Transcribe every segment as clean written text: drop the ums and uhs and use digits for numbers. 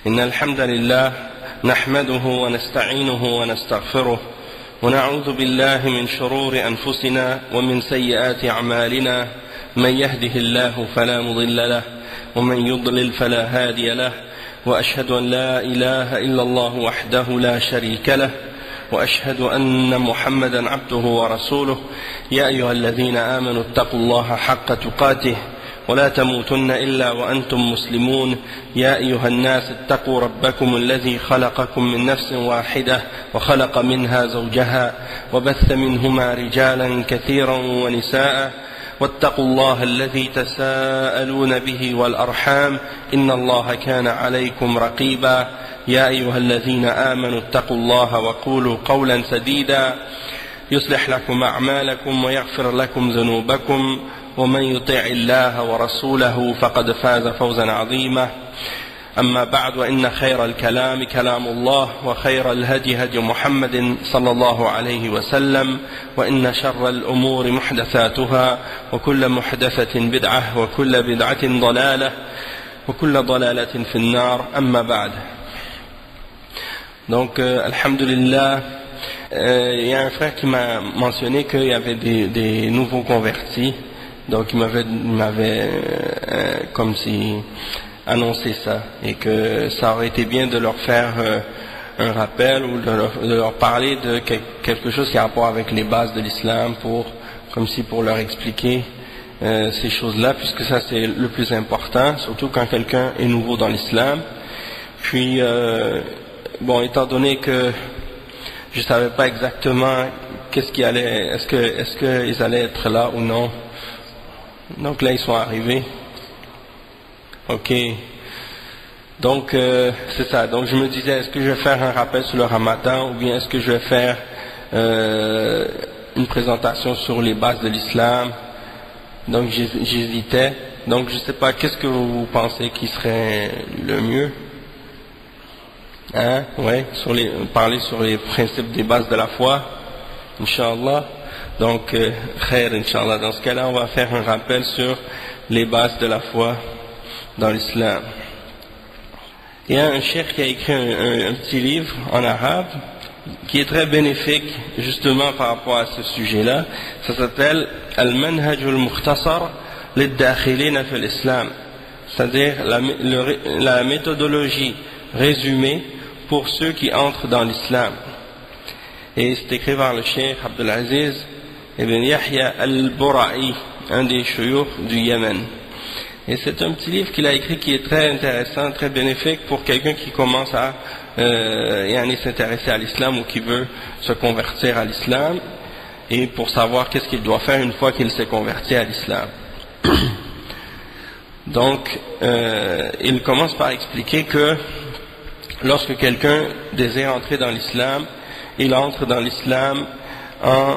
إن الحمد لله نحمده ونستعينه ونستغفره ونعوذ بالله من شرور أنفسنا ومن سيئات أعمالنا. من يهده الله فلا مضل له ومن يضلل فلا هادي له، وأشهد أن لا إله إلا الله وحده لا شريك له، وأشهد أن محمدا عبده ورسوله. يا أيها الذين آمنوا اتقوا الله حق تقاته ولا تموتن إلا وأنتم مسلمون. يا أيها الناس اتقوا ربكم الذي خلقكم من نفس واحدة وخلق منها زوجها وبث منهما رجالا كثيرا ونساء، واتقوا الله الذي تساءلون به والأرحام إن الله كان عليكم رقيبا. يا أيها الذين آمنوا اتقوا الله وقولوا قولا سديدا يصلح لكم أعمالكم ويغفر لكم ذنوبكم، ومن يطع الله ورسوله فقد فاز فوزا عظيما. أما بعد، وإن خير الكلام كلام الله، وخير الهدي هدي محمد صلى الله عليه وسلم، وإن شر الأمور محدثاتها، وكل محدثة بدعة، وكل بدعة ضلالة، وكل ضلالة في النار. أما بعد. Donc, alhamdulillah, il y a un frère qui m'a mentionné qu'il y avait des nouveaux convertis. Donc il m'avait comme si annoncé ça, et que ça aurait été bien de leur faire un rappel ou de leur parler de quelque chose qui a rapport avec les bases de l'islam, comme si pour leur expliquer ces choses-là, puisque ça c'est le plus important, surtout quand quelqu'un est nouveau dans l'islam. Puis bon, étant donné que je savais pas exactement est-ce qu'ils allaient être là ou non. Donc là ils sont arrivés. Ok. Donc c'est ça. Donc je me disais, est-ce que je vais faire un rappel sur le Ramadan, ou bien est-ce que je vais faire une présentation sur les bases de l'islam. Donc j'hésitais. Donc je sais pas, qu'est-ce que vous pensez qui serait le mieux? Hein? Ouais, parler sur les principes des bases de la foi, Inch'Allah. Donc, khair, Inch'Allah. Dans ce cas-là, on va faire un rappel sur les bases de la foi dans l'islam. Il y a un cheikh qui a écrit un petit livre en arabe qui est très bénéfique justement par rapport à ce sujet-là. Ça s'appelle Al-Manhaj al-Mukhtasar lid-Dakhilina fi l'Islam, c'est-à-dire la méthodologie résumée pour ceux qui entrent dans l'islam. Et c'est écrit par le cheikh Abdulaziz ibn Yahya al-Bura'i, un des chouyours du Yémen. Et c'est un petit livre qu'il a écrit qui est très intéressant, très bénéfique pour quelqu'un qui commence à s'intéresser à l'islam, ou qui veut se convertir à l'islam, et pour savoir qu'est-ce qu'il doit faire une fois qu'il s'est converti à l'islam. Donc, il commence par expliquer que lorsque quelqu'un désire entrer dans l'islam, il entre dans l'islam en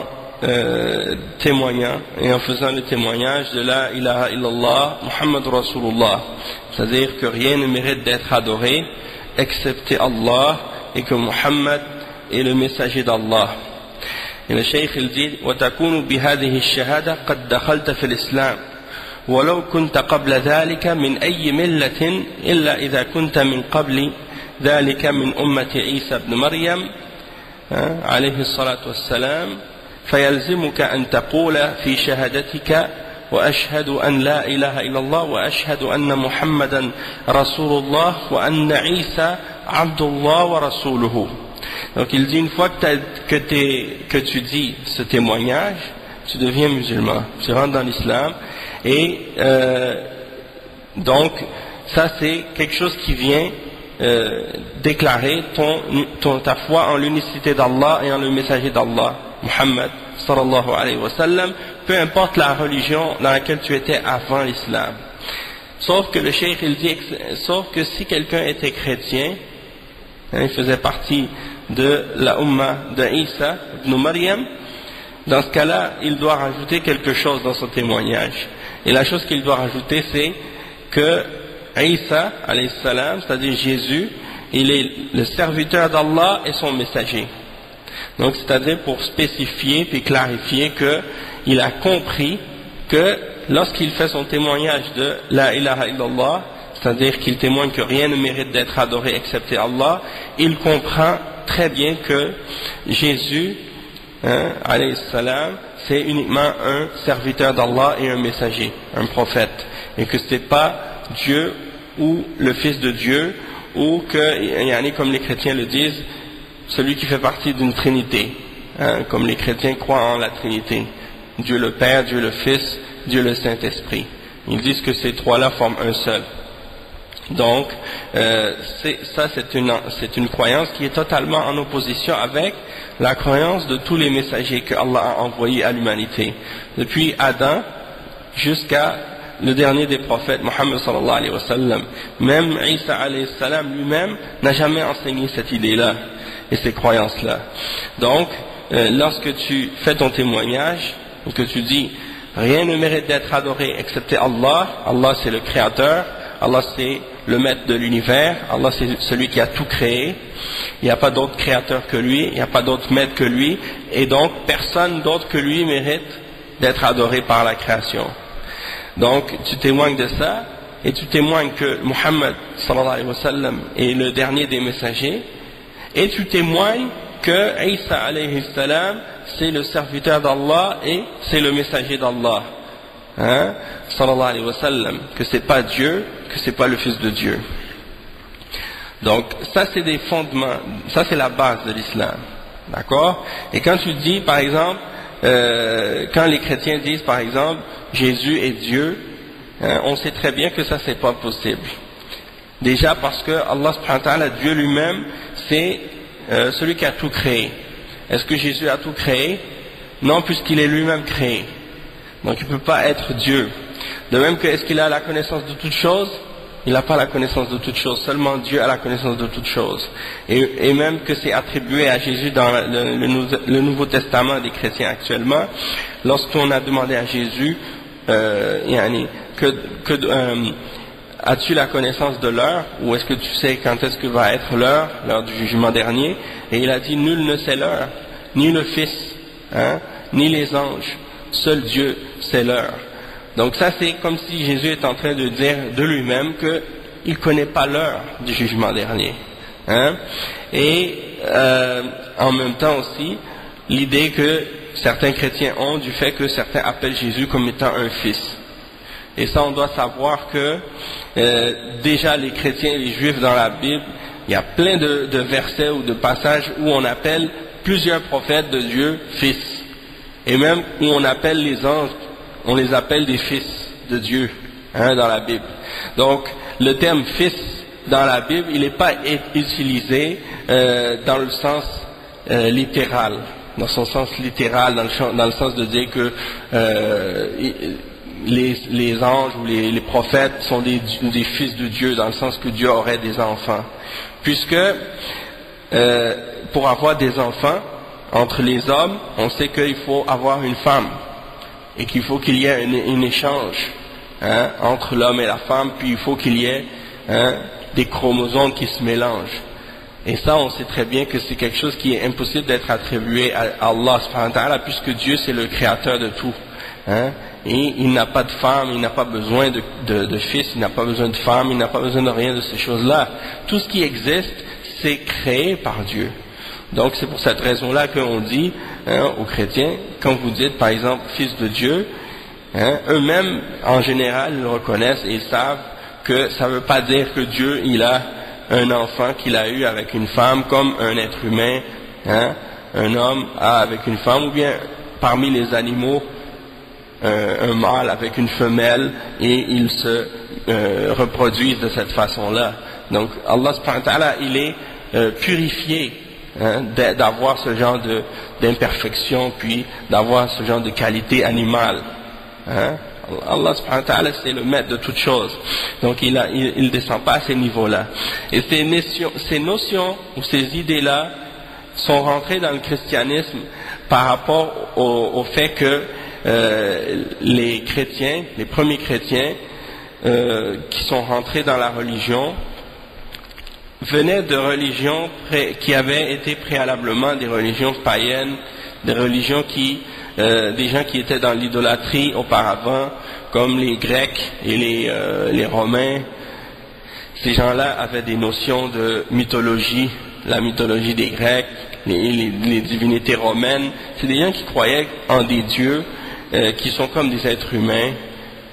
témoignant et en faisant le témoignage de la ilaha illallah Muhammad Rasulullah, c'est-à-dire que rien ne mérite d'être adoré excepté Allah, et que Muhammad est le messager d'Allah. Et le cheikh il dit وَتَكُونُ بِهَذِهِ الشَّهَادَةِ قَدْ دَخَلْتَ فِي الإسلام ولو كنت قبل ذلك من أي ملة إلا إذا كنت من قبل ذلك من أمة عيسى بن مريم عليه الصلاة والسلام، فيلزمك أن تقول في شهادتك وأشهد أن لا إله إلا الله وأشهد أن محمدا رسول الله وأن عيسى عبد الله ورسوله. Donc il dit, une fois que tu dis ce témoignage, tu deviens musulman, tu rentres dans l'islam. Et donc ça c'est quelque chose qui vient déclarer ta foi en l'unicité d'Allah et en le messager d'Allah, Muhammad sallallahu alayhi wa sallam, peu importe la religion dans laquelle tu étais avant l'islam. Sauf que le cheikh il dit, sauf que si quelqu'un était chrétien, il faisait partie de la Ummah de Isa ibn Maryam, dans ce cas-là, il doit rajouter quelque chose dans son témoignage. Et la chose qu'il doit rajouter, c'est que Isa, alayhi salam, c'est-à-dire Jésus, il est le serviteur d'Allah et son messager. Donc, c'est-à-dire pour spécifier puis clarifier qu'il a compris que lorsqu'il fait son témoignage de la ilaha illallah, c'est-à-dire qu'il témoigne que rien ne mérite d'être adoré excepté Allah, il comprend très bien que Jésus, alayhi salam, c'est uniquement un serviteur d'Allah et un messager, un prophète, et que ce n'est pas Dieu ou le Fils de Dieu, ou que, comme les chrétiens le disent, celui qui fait partie d'une Trinité, comme les chrétiens croient en la Trinité, Dieu le Père, Dieu le Fils, Dieu le Saint-Esprit. Ils disent que ces trois-là forment un seul. Donc, c'est une croyance qui est totalement en opposition avec la croyance de tous les messagers que Allah a envoyés à l'humanité, depuis Adam jusqu'à le dernier des prophètes, Mohammed sallallahu alayhi wa sallam. Même Isa alayhi salam lui-même n'a jamais enseigné cette idée-là et ces croyances-là. Donc, lorsque tu fais ton témoignage, et que tu dis rien ne mérite d'être adoré excepté Allah, Allah c'est le créateur, Allah c'est le maître de l'univers, Allah c'est celui qui a tout créé, il n'y a pas d'autre créateur que lui, il n'y a pas d'autre maître que lui, et donc personne d'autre que lui mérite d'être adoré par la création. Donc tu témoignes de ça, et tu témoignes que Muhammad sallallahu alayhi wa sallam est le dernier des messagers, et tu témoignes que Isa alayhi salam c'est le serviteur d'Allah et c'est le messager d'Allah, sallallahu alayhi wa sallam, que c'est pas Dieu, que c'est pas le Fils de Dieu. Donc ça c'est des fondements, ça c'est la base de l'islam, d'accord? Et quand tu dis par exemple, quand les chrétiens disent par exemple Jésus est Dieu, on sait très bien que ça c'est pas possible. Déjà parce que Allah subhanahu wa ta'ala, Dieu lui-même, c'est celui qui a tout créé. Est-ce que Jésus a tout créé? Non, puisqu'il est lui-même créé. Donc il ne peut pas être Dieu. De même que, est-ce qu'il a la connaissance de toutes choses? Il n'a pas la connaissance de toutes choses. Seulement Dieu a la connaissance de toutes choses. Et même que c'est attribué à Jésus dans le Nouveau Testament des chrétiens actuellement. Lorsqu'on a demandé à Jésus, as-tu la connaissance de l'heure, ou est-ce que tu sais quand est-ce que va être l'heure du jugement dernier? Et il a dit, nul ne sait l'heure, ni le Fils, ni les anges, seul Dieu sait l'heure. Donc ça c'est comme si Jésus est en train de dire de lui-même qu'il ne connaît pas l'heure du jugement dernier. Et en même temps aussi, l'idée que certains chrétiens ont du fait que certains appellent Jésus comme étant un fils. Et ça on doit savoir que déjà les chrétiens et les juifs dans la Bible, il y a plein de versets ou de passages où on appelle plusieurs prophètes de Dieu fils. Et même où on appelle les anges, on les appelle des fils de Dieu, dans la Bible. Donc le terme fils dans la Bible, il n'est pas utilisé dans le sens littéral, dans son sens littéral, dans le sens de dire que les anges ou les prophètes sont des fils de Dieu, dans le sens que Dieu aurait des enfants. Puisque pour avoir des enfants, entre les hommes, on sait qu'il faut avoir une femme, et qu'il faut qu'il y ait un échange entre l'homme et la femme, puis il faut qu'il y ait des chromosomes qui se mélangent. Et ça, on sait très bien que c'est quelque chose qui est impossible d'être attribué à Allah subhanahu wa ta'ala, puisque Dieu c'est le créateur de tout. Et il n'a pas de femme, il n'a pas besoin de fils, il n'a pas besoin de femme, il n'a pas besoin de rien de ces choses-là. Tout ce qui existe, c'est créé par Dieu. Donc c'est pour cette raison-là qu'on dit aux chrétiens, quand vous dites par exemple fils de Dieu, eux-mêmes en général ils reconnaissent et ils savent que ça ne veut pas dire que Dieu il a un enfant qu'il a eu avec une femme comme un être humain, un homme a avec une femme, ou bien parmi les animaux un mâle avec une femelle et ils se reproduisent de cette façon-là. Donc Allah subhanahu wa ta'ala il est purifié d'avoir ce genre d'imperfection, puis d'avoir ce genre de qualité animale. Allah subhanahu wa ta'ala c'est le maître de toutes choses, donc il ne descend pas à ces niveaux-là. Et ces notions ou ces idées-là sont rentrées dans le christianisme par rapport au fait que les chrétiens, les premiers chrétiens qui sont rentrés dans la religion venaient de religions qui avaient été préalablement des religions païennes, des religions des gens qui étaient dans l'idolâtrie auparavant, comme les Grecs et les Romains, ces gens-là avaient des notions de mythologie, la mythologie des Grecs, les divinités romaines. C'est des gens qui croyaient en des dieux qui sont comme des êtres humains,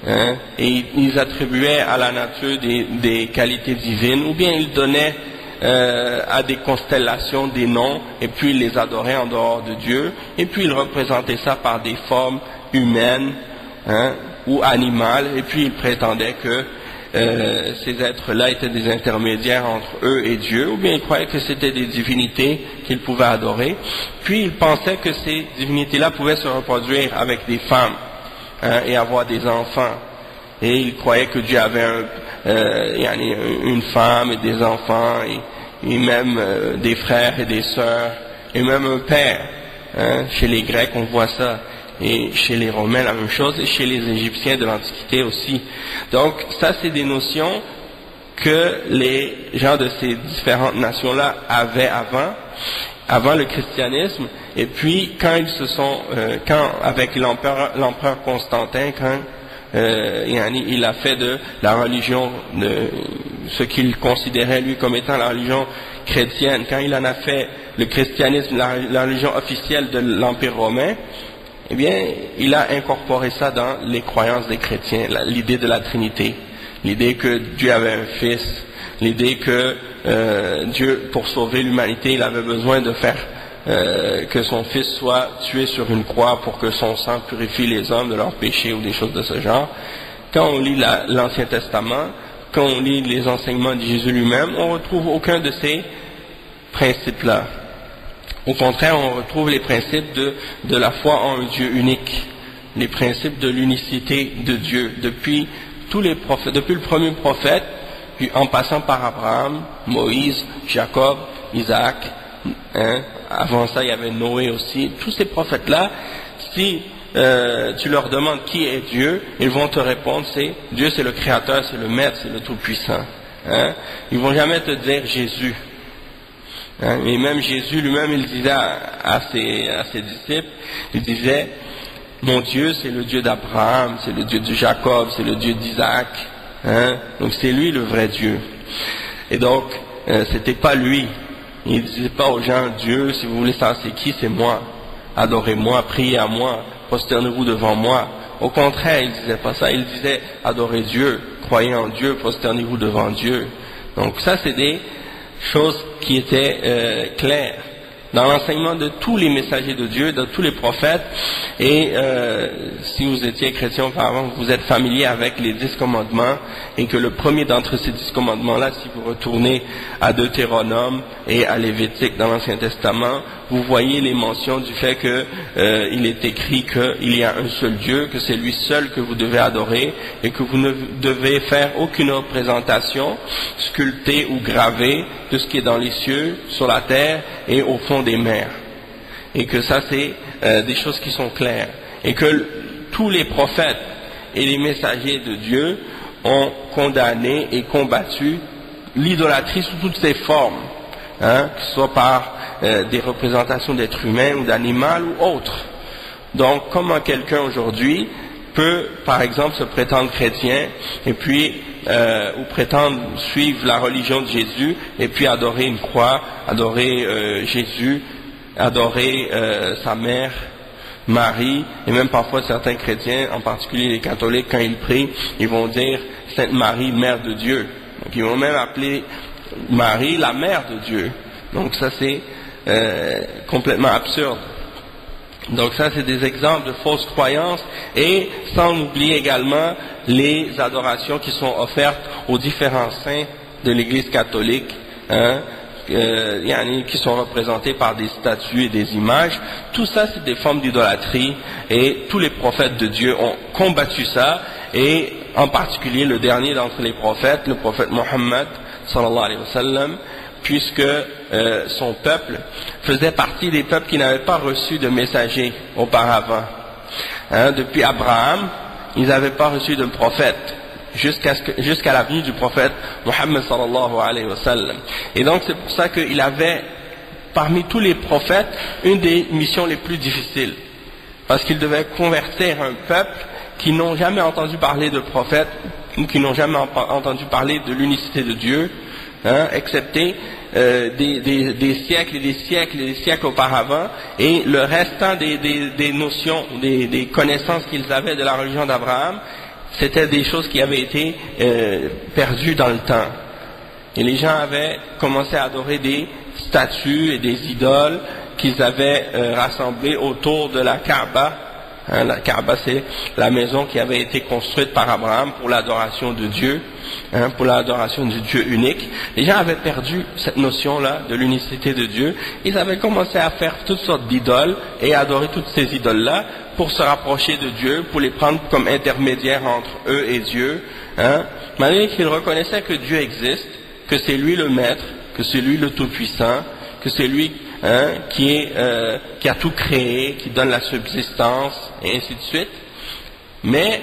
hein, et ils attribuaient à la nature des qualités divines, ou bien ils donnaient à des constellations des noms, et puis ils les adoraient en dehors de Dieu, et puis ils représentaient ça par des formes humaines, hein, ou animales, et puis ils prétendaient que ces êtres-là étaient des intermédiaires entre eux et Dieu, ou bien ils croyaient que c'était des divinités qu'ils pouvaient adorer. Puis ils pensaient que ces divinités-là pouvaient se reproduire avec des femmes, hein, et avoir des enfants. Et ils croyaient que Dieu avait une femme et des enfants, et même des frères et des sœurs, et même un père. Hein. Chez les Grecs, on voit ça. Et chez les Romains, la même chose, et chez les Égyptiens de l'Antiquité aussi. Donc, ça, c'est des notions que les gens de ces différentes nations-là avaient avant le christianisme. Et puis, quand ils se sont, avec l'empereur Constantin, quand il a fait de la religion, de ce qu'il considérait lui comme étant la religion chrétienne, quand il en a fait le christianisme, la religion officielle de l'Empire romain, eh bien, il a incorporé ça dans les croyances des chrétiens, l'idée de la Trinité, l'idée que Dieu avait un fils, l'idée que Dieu, pour sauver l'humanité, il avait besoin de faire que son fils soit tué sur une croix pour que son sang purifie les hommes de leurs péchés ou des choses de ce genre. Quand on lit l'Ancien Testament, quand on lit les enseignements de Jésus lui-même, on ne retrouve aucun de ces principes-là. Au contraire, on retrouve les principes de la foi en un Dieu unique, les principes de l'unicité de Dieu, depuis tous les prophètes, depuis le premier prophète, puis en passant par Abraham, Moïse, Jacob, Isaac, hein, avant ça il y avait Noé aussi. Tous ces prophètes-là, si tu leur demandes qui est Dieu, ils vont te répondre, c'est Dieu, c'est le Créateur, c'est le Maître, c'est le Tout-Puissant. Hein. Ils vont jamais te dire Jésus. Hein, et même Jésus lui-même, il disait à ses disciples, il disait, mon Dieu, c'est le Dieu d'Abraham, c'est le Dieu de Jacob, c'est le Dieu d'Isaac. Hein, donc c'est lui le vrai Dieu. Et donc, c'était pas lui. Il disait pas aux gens, Dieu, si vous voulez savoir c'est qui, c'est moi. Adorez-moi, priez à moi, prosternez-vous devant moi. Au contraire, il disait pas ça. Il disait, adorez Dieu, croyez en Dieu, prosternez-vous devant Dieu. Donc ça, c'est des choses qui étaient claires dans l'enseignement de tous les messagers de Dieu, de tous les prophètes. Et si vous étiez chrétien auparavant, vous êtes familier avec les 10 commandements, et que le premier d'entre ces 10 commandements-là, si vous retournez à Deutéronome et à Lévitique dans l'Ancien Testament, vous voyez les mentions du fait que il est écrit qu'il y a un seul Dieu, que c'est lui seul que vous devez adorer, et que vous ne devez faire aucune représentation sculptée ou gravée de ce qui est dans les cieux, sur la terre et au fond des mers. Et que ça, c'est des choses qui sont claires. Et que tous les prophètes et les messagers de Dieu ont condamné et combattu l'idolâtrie sous toutes ses formes, hein, que ce soit par des représentations d'êtres humains ou d'animaux ou autres. Donc, comment quelqu'un aujourd'hui peut, par exemple, se prétendre chrétien et puis ou prétendre suivre la religion de Jésus et puis adorer une croix, adorer Jésus, adorer sa mère Marie, et même parfois certains chrétiens, en particulier les catholiques, quand ils prient, ils vont dire Sainte Marie, Mère de Dieu. Donc ils vont même appeler Marie la Mère de Dieu. Donc ça c'est complètement absurde. Donc ça c'est des exemples de fausses croyances, et sans oublier également les adorations qui sont offertes aux différents saints de l'Église catholique, hein, qui sont représentés par des statues et des images. Tout ça c'est des formes d'idolâtrie, et tous les prophètes de Dieu ont combattu ça, et en particulier le dernier d'entre les prophètes, le prophète Mohammed sallallahu alayhi wa sallam, puisque son peuple faisait partie des peuples qui n'avaient pas reçu de messager auparavant. Hein, depuis Abraham, ils n'avaient pas reçu de prophète jusqu'à la venue du prophète Mohammed sallallahu alayhi wa sallam. Et donc c'est pour ça qu'il avait parmi tous les prophètes une des missions les plus difficiles, parce qu'il devait convertir un peuple qui n'ont jamais entendu parler de prophète, ou qui n'ont jamais entendu parler de l'unicité de Dieu, hein, excepté des siècles et des siècles et des siècles auparavant, et le restant des notions, des connaissances qu'ils avaient de la religion d'Abraham, c'était des choses qui avaient été perdues dans le temps. Et les gens avaient commencé à adorer des statues et des idoles qu'ils avaient rassemblées autour de la Kaaba. Hein, la Kaaba, c'est la maison qui avait été construite par Abraham pour l'adoration de Dieu, hein, pour l'adoration du Dieu unique. Les gens avaient perdu cette notion-là de l'unicité de Dieu. Ils avaient commencé à faire toutes sortes d'idoles et à adorer toutes ces idoles-là pour se rapprocher de Dieu, pour les prendre comme intermédiaires entre eux et Dieu, hein, malgré qu'ils reconnaissaient que Dieu existe, que c'est lui le maître, que c'est lui le tout-puissant, que c'est lui, hein, qui a tout créé, qui donne la subsistance, et ainsi de suite. Mais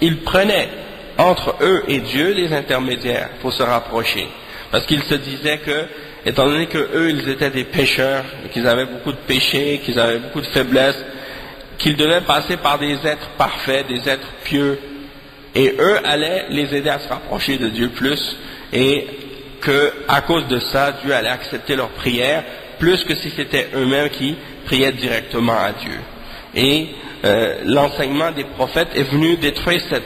ils prenaient entre eux et Dieu des intermédiaires pour se rapprocher. Parce qu'ils se disaient que, étant donné que eux, ils étaient des pécheurs, qu'ils avaient beaucoup de péchés, qu'ils avaient beaucoup de faiblesses, qu'ils devaient passer par des êtres parfaits, des êtres pieux, et eux allaient les aider à se rapprocher de Dieu plus, et que à cause de ça, Dieu allait accepter leurs prières, plus que si c'était eux-mêmes qui priaient directement à Dieu. Et l'enseignement des prophètes est venu détruire cette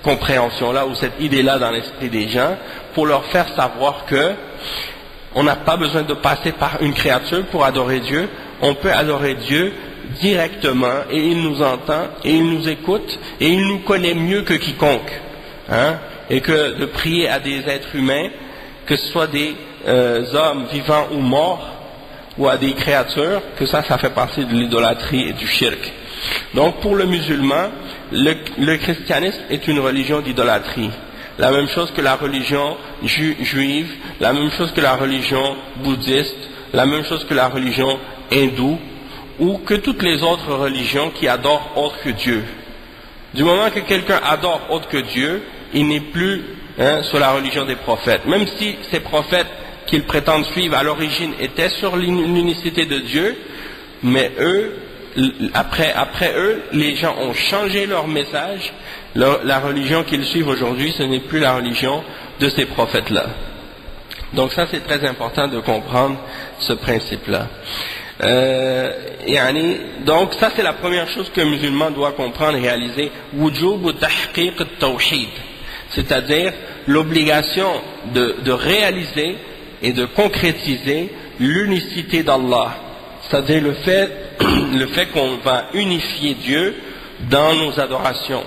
compréhension-là ou cette idée-là dans l'esprit des gens pour leur faire savoir que on n'a pas besoin de passer par une créature pour adorer Dieu, on peut adorer Dieu directement et il nous entend et il nous écoute et il nous connaît mieux que quiconque, hein, et que de prier à des êtres humains, que ce soit des hommes vivants ou morts, ou à des créatures, que ça fait partie de l'idolâtrie et du shirk. Donc pour le musulman, le christianisme est une religion d'idolâtrie. La même chose que la religion juive, la même chose que la religion bouddhiste, la même chose que la religion hindoue, ou que toutes les autres religions qui adorent autre que Dieu. Du moment que quelqu'un adore autre que Dieu, il n'est plus, hein, sur la religion des prophètes. Même si ces prophètes qu'ils prétendent suivre à l'origine étaient sur l'unicité de Dieu, mais eux, après eux, les gens ont changé leur message. La religion qu'ils suivent aujourd'hui, ce n'est plus la religion de ces prophètes-là. Donc ça, c'est très important de comprendre ce principe-là. Donc ça, c'est la première chose qu'un musulman doit comprendre et réaliser. Wujub tahqiq at-tawhid, c'est-à-dire l'obligation de réaliser et de concrétiser l'unicité d'Allah, c'est-à-dire le fait qu'on va unifier Dieu dans nos adorations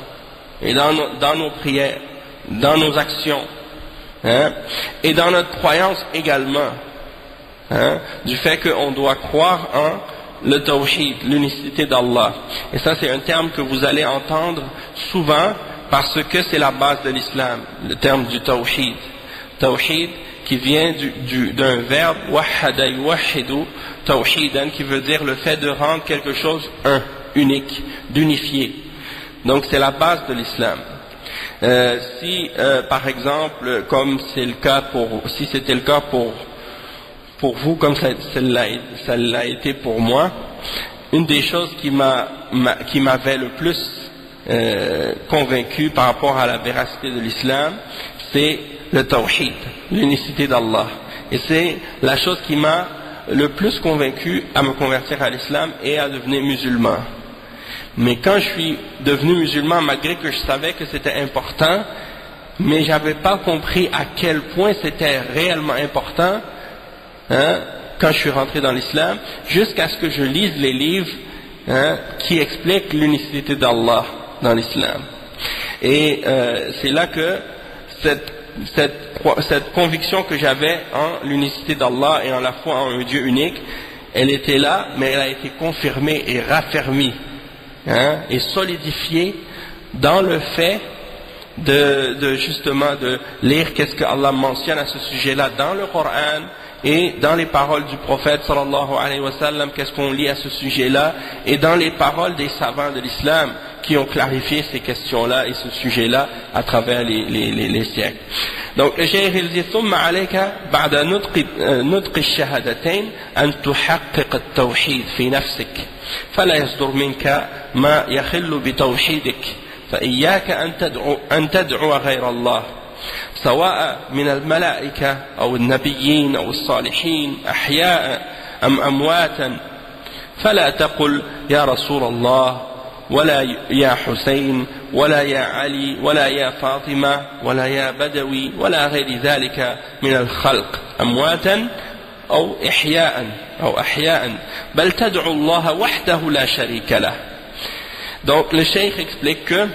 et dans nos prières, dans nos actions, hein, et dans notre croyance également, hein, du fait qu'on doit croire en le tawhid, l'unicité d'Allah. Et ça, c'est un terme que vous allez entendre souvent parce que c'est la base de l'islam, le terme du tawhid. Tawhid qui vient d'un verbe wahhada yuwahhidu tawhidan, qui veut dire le fait de rendre quelque chose un, unique, d'unifier. Donc c'est la base de l'islam. Si par exemple, comme c'est le cas si c'était le cas pour vous, comme ça l'a été pour moi, une des choses qui m'avait le plus convaincu par rapport à la véracité de l'islam, c'est le tawhid, l'unicité d'Allah. Et c'est la chose qui m'a le plus convaincu à me convertir à l'islam et à devenir musulman. Mais quand je suis devenu musulman, malgré que je savais que c'était important, mais j'avais pas compris à quel point c'était réellement important, hein, quand je suis rentré dans l'islam, jusqu'à ce que je lise les livres, hein, qui expliquent l'unicité d'Allah dans l'islam. Et c'est là que cette conviction que j'avais en l'unicité d'Allah et en la foi en un Dieu unique, elle était là, mais elle a été confirmée et raffermie, hein, et solidifiée dans le fait justement de lire qu'est-ce que Allah mentionne à ce sujet-là dans le Coran et dans les paroles du prophète sallallahu alayhi wa sallam, qu'est-ce qu'on lit à ce sujet-là, et dans les paroles des savants de l'islam qui ont clarifié ces questions-là et ce sujet-là à travers les siècles. Donc le cheikh il dit ثم عليك بعد نطق الشهادتين أن تحقق التوحيد في نفسك فلا يصدر منك ما يخل بتوحيدك فإياك أن تدعو غير الله سواء من الملائكة أو النبيين أو الصالحين أحياء أم أمواتا فلا تقل يا رسول الله ولا يا حسين ولا يا علي ولا يا فاطمة ولا يا بدوي ولا غير ذلك من الخلق أمواتا أو أحياء بل تدعو الله وحده لا شريك له. Donc le cheikh explique que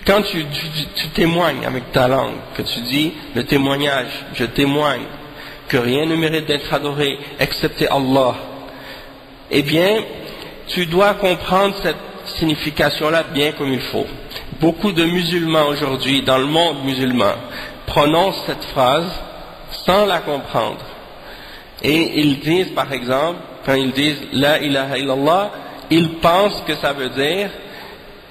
quand tu témoignes avec ta langue, que tu dis le témoignage, je témoigne que rien ne mérite d'être adoré excepté Allah, eh bien tu dois comprendre cette signification-là bien comme il faut. Beaucoup de musulmans aujourd'hui, dans le monde musulman, prononcent cette phrase sans la comprendre. Et ils disent, par exemple, quand ils disent La ilaha illallah, ils pensent que ça veut dire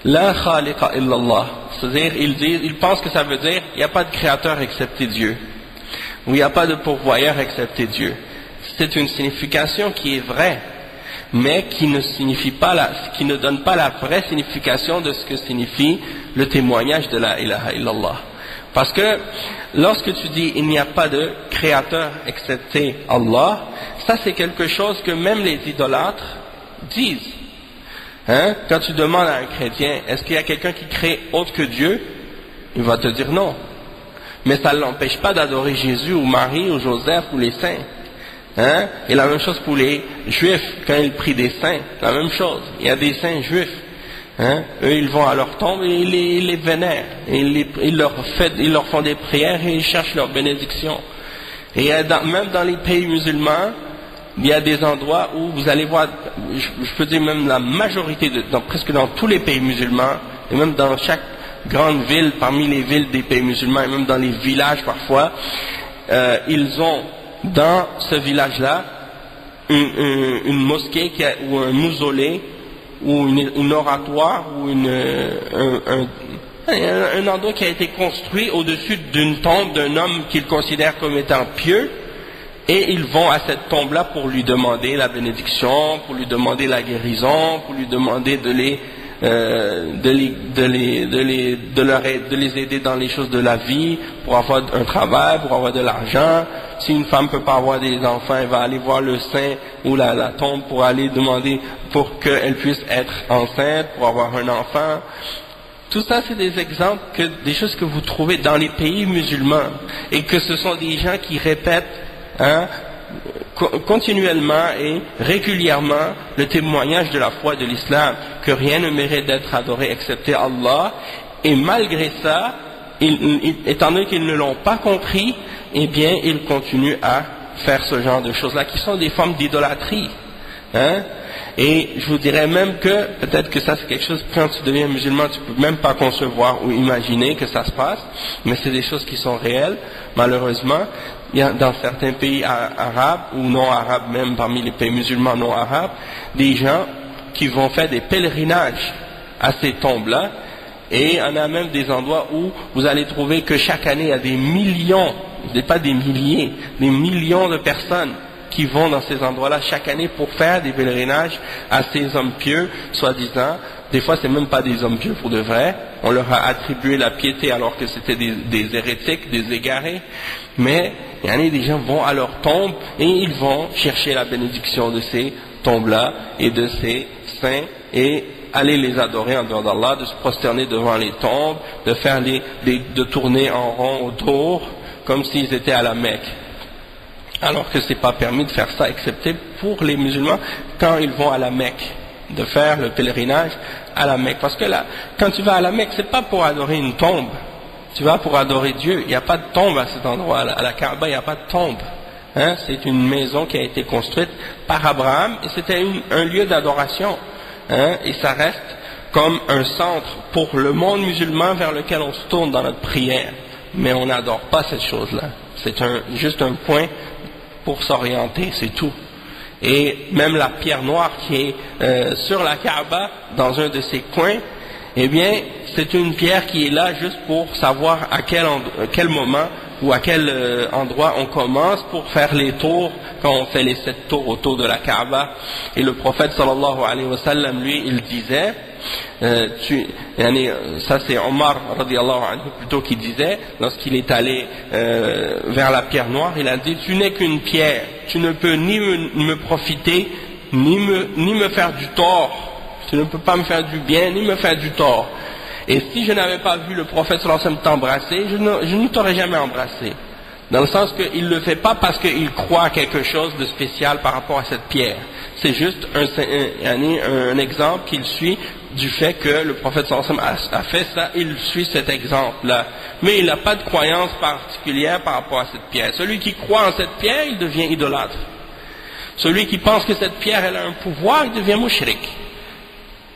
La khaliqa illallah. C'est-à-dire, ils pensent que ça veut dire il n'y a pas de créateur excepté Dieu, ou il n'y a pas de pourvoyeur excepté Dieu. C'est une signification qui est vraie, mais qui ne signifie pas qui ne donne pas la vraie signification de ce que signifie le témoignage de la ilaha illallah. Parce que lorsque tu dis il n'y a pas de créateur excepté Allah, ça c'est quelque chose que même les idolâtres disent. Quand tu demandes à un chrétien est-ce qu'il y a quelqu'un qui crée autre que Dieu, il va te dire non. Mais ça ne l'empêche pas d'adorer Jésus ou Marie ou Joseph ou les saints. Et la même chose pour les juifs, quand ils prient des saints, la même chose. Il y a des saints juifs. Eux, ils vont à leur tombe et ils les vénèrent. Et ils leur font des prières et ils cherchent leur bénédiction. Et même dans les pays musulmans, il y a des endroits où vous allez voir, je peux dire même la majorité, presque dans tous les pays musulmans, et même dans chaque grande ville, parmi les villes des pays musulmans, et même dans les villages parfois, ils ont dans ce village-là une mosquée ou un mausolée ou une oratoire ou un endroit qui a été construit au-dessus d'une tombe d'un homme qu'ils considèrent comme étant pieux, et ils vont à cette tombe-là pour lui demander la bénédiction, pour lui demander la guérison, pour lui demander de les aider dans les choses de la vie, pour avoir un travail, pour avoir de l'argent. Si une femme ne peut pas avoir des enfants, elle va aller voir le saint ou la tombe pour aller demander pour qu'elle puisse être enceinte, pour avoir un enfant. Tout ça, c'est des exemples, des choses que vous trouvez dans les pays musulmans, et que ce sont des gens qui répètent continuellement et régulièrement le témoignage de la foi de l'islam, que rien ne mérite d'être adoré excepté Allah, et malgré ça, étant donné qu'ils ne l'ont pas compris, eh bien ils continuent à faire ce genre de choses-là, qui sont des formes d'idolâtrie. Et je vous dirais même que, peut-être que ça c'est quelque chose, quand tu deviens musulman, tu ne peux même pas concevoir ou imaginer que ça se passe, mais c'est des choses qui sont réelles, malheureusement. Il y a dans certains pays arabes, ou non arabes même, parmi les pays musulmans non arabes, des gens qui vont faire des pèlerinages à ces tombes-là, et il y en a même des endroits où vous allez trouver que chaque année il y a des millions, pas des milliers, des millions de personnes qui vont dans ces endroits-là chaque année pour faire des pèlerinages à ces hommes pieux, soi-disant. Des fois, c'est même pas des hommes pieux pour de vrai. On leur a attribué la piété alors que c'était des hérétiques, des égarés. Mais il y en a des gens vont à leur tombe et ils vont chercher la bénédiction de ces tombes-là et de ces saints et aller les adorer en dehors d'Allah, de se prosterner devant les tombes, de faire de tourner en rond autour comme s'ils étaient à la Mecque. Alors que c'est pas permis de faire ça, excepté pour les musulmans quand ils vont à la Mecque, de faire le pèlerinage à la Mecque. Parce que là, quand tu vas à la Mecque, c'est pas pour adorer une tombe, tu vas pour adorer Dieu. Il n'y a pas de tombe à cet endroit, à la Kaaba, il n'y a pas de tombe. C'est une maison qui a été construite par Abraham et c'était un lieu d'adoration. Et ça reste comme un centre pour le monde musulman vers lequel on se tourne dans notre prière. Mais on n'adore pas cette chose-là. C'est juste un point pour s'orienter, c'est tout. Et même la pierre noire qui est sur la Kaaba, dans un de ses coins, eh bien, c'est une pierre qui est là juste pour savoir à quel moment ou à quel endroit on commence pour faire les tours, quand on fait les 7 tours autour de la Kaaba. Et le prophète sallallahu alayhi wa sallam, lui, il disait, Ça c'est Omar radiallahu anhu plutôt qui disait, lorsqu'il est allé vers la pierre noire, il a dit, tu n'es qu'une pierre, tu ne peux ni me profiter, ni me faire du tort, tu ne peux pas me faire du bien, ni me faire du tort. Et si je n'avais pas vu le prophète sallallahu alayhi wa sallam t'embrasser, je ne t'aurais jamais embrassé. Dans le sens qu'il ne le fait pas parce qu'il croit quelque chose de spécial par rapport à cette pierre. C'est juste un exemple qu'il suit du fait que le prophète sallallahu alayhi wa sallam a fait ça, il suit cet exemple-là. Mais il n'a pas de croyance particulière par rapport à cette pierre. Celui qui croit en cette pierre, il devient idolâtre. Celui qui pense que cette pierre elle a un pouvoir, il devient mushrik.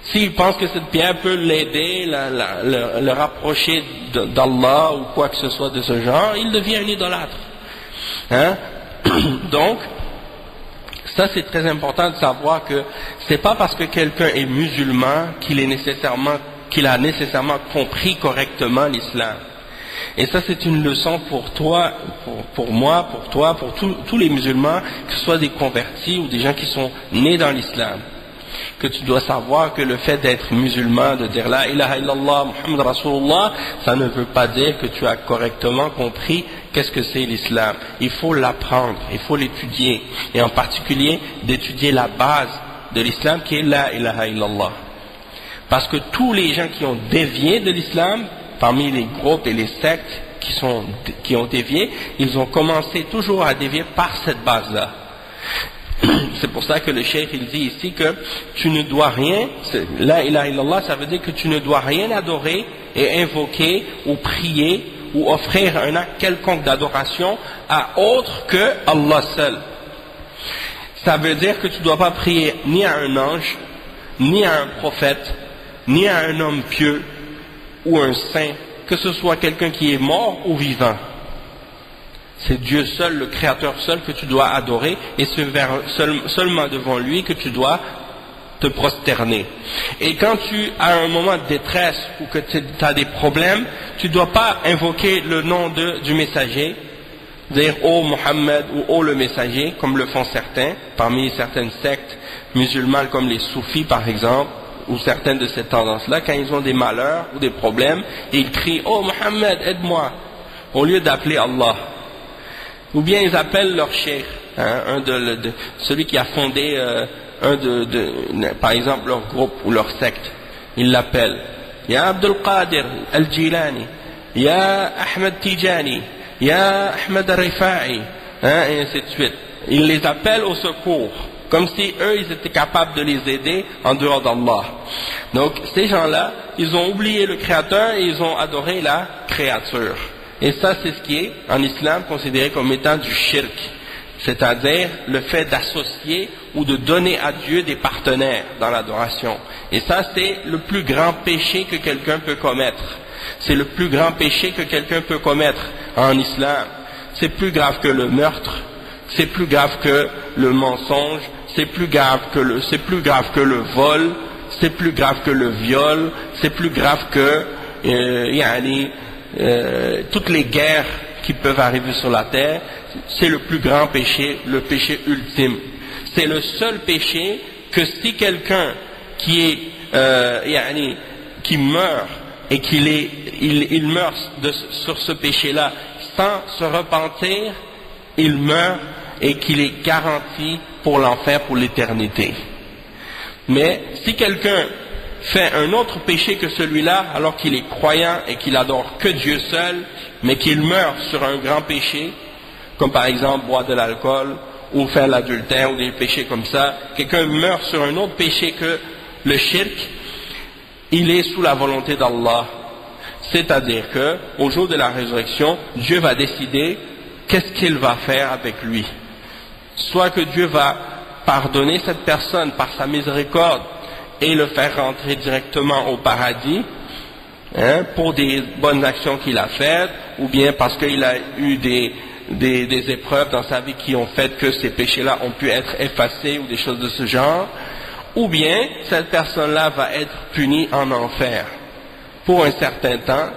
S'il pense que cette pierre peut l'aider, le rapprocher d'Allah ou quoi que ce soit de ce genre, il devient un idolâtre. Hein? Donc, ça c'est très important de savoir que c'est pas parce que quelqu'un est musulman qu'il a nécessairement compris correctement l'islam. Et ça c'est une leçon pour toi, pour moi, pour toi, pour tous les musulmans, que ce soit des convertis ou des gens qui sont nés dans l'islam. Que tu dois savoir que le fait d'être musulman, de dire la ilaha illallah, Muhammad Rasulullah, ça ne veut pas dire que tu as correctement compris qu'est-ce que c'est l'islam. Il faut l'apprendre, il faut l'étudier, et en particulier d'étudier la base de l'islam qui est la ilaha illallah. Parce que tous les gens qui ont dévié de l'islam, parmi les groupes et les sectes qui ont dévié, ils ont commencé toujours à dévier par cette base-là. C'est pour ça que le cheikh il dit ici que tu ne dois rien, la ilaha illallah, ça veut dire que tu ne dois rien adorer et invoquer ou prier ou offrir un acte quelconque d'adoration à autre que Allah seul. Ça veut dire que tu ne dois pas prier ni à un ange, ni à un prophète, ni à un homme pieux ou un saint, que ce soit quelqu'un qui est mort ou vivant. C'est Dieu seul, le Créateur seul que tu dois adorer, et c'est seulement devant lui que tu dois te prosterner. Et quand tu as un moment de détresse ou que tu as des problèmes, tu ne dois pas invoquer le nom du messager, dire « Oh Mohammed » ou « Oh le messager », comme le font certains, parmi certaines sectes musulmanes comme les soufis par exemple, ou certaines de ces tendances-là, quand ils ont des malheurs ou des problèmes, ils crient « Oh Mohammed, aide-moi » au lieu d'appeler Allah. Ou bien ils appellent leur cheikh, hein, celui qui a fondé par exemple leur groupe ou leur secte. Ils l'appellent Ya Abdul Qadir Al-Jilani, Ya Ahmed Tijani, Ya Ahmed Al-Rifa'i, hein, et ainsi de suite. Ils les appellent au secours, comme si eux ils étaient capables de les aider en dehors d'Allah. Donc ces gens-là, ils ont oublié le Créateur et ils ont adoré la créature. Et ça, c'est ce qui est, en islam, considéré comme étant du shirk. C'est-à-dire le fait d'associer ou de donner à Dieu des partenaires dans l'adoration. Et ça, c'est le plus grand péché que quelqu'un peut commettre. C'est le plus grand péché que quelqu'un peut commettre en islam. C'est plus grave que le meurtre, c'est plus grave que le mensonge, c'est plus grave que le vol, c'est plus grave que le viol, c'est plus grave que toutes les guerres qui peuvent arriver sur la terre. C'est le plus grand péché, le péché ultime. C'est le seul péché que si quelqu'un qui meurt et il meurt sur ce péché-là sans se repentir, il meurt et qu'il est garanti pour l'enfer pour l'éternité. Mais si quelqu'un fait un autre péché que celui-là, alors qu'il est croyant et qu'il adore que Dieu seul, mais qu'il meurt sur un grand péché, comme par exemple boire de l'alcool ou faire l'adultère ou des péchés comme ça, quelqu'un meurt sur un autre péché que le shirk, il est sous la volonté d'Allah. C'est-à-dire que au jour de la résurrection, Dieu va décider qu'est-ce qu'il va faire avec lui. Soit que Dieu va pardonner cette personne par sa miséricorde et le faire rentrer directement au paradis, hein, pour des bonnes actions qu'il a faites, ou bien parce qu'il a eu des épreuves dans sa vie qui ont fait que ces péchés-là ont pu être effacés ou des choses de ce genre, ou bien cette personne-là va être punie en enfer pour un certain temps,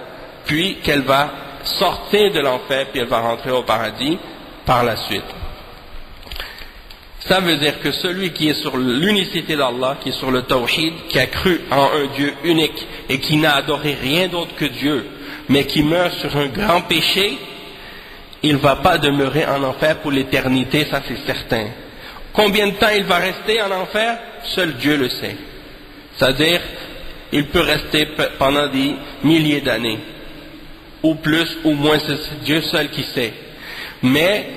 puis qu'elle va sortir de l'enfer, puis elle va rentrer au paradis par la suite. Ça veut dire que celui qui est sur l'unicité d'Allah, qui est sur le tawhid, qui a cru en un Dieu unique et qui n'a adoré rien d'autre que Dieu, mais qui meurt sur un grand péché, il ne va pas demeurer en enfer pour l'éternité, ça c'est certain. Combien de temps il va rester en enfer? Seul Dieu le sait. C'est-à-dire, il peut rester pendant des milliers d'années, ou plus, ou moins, c'est Dieu seul qui sait. Mais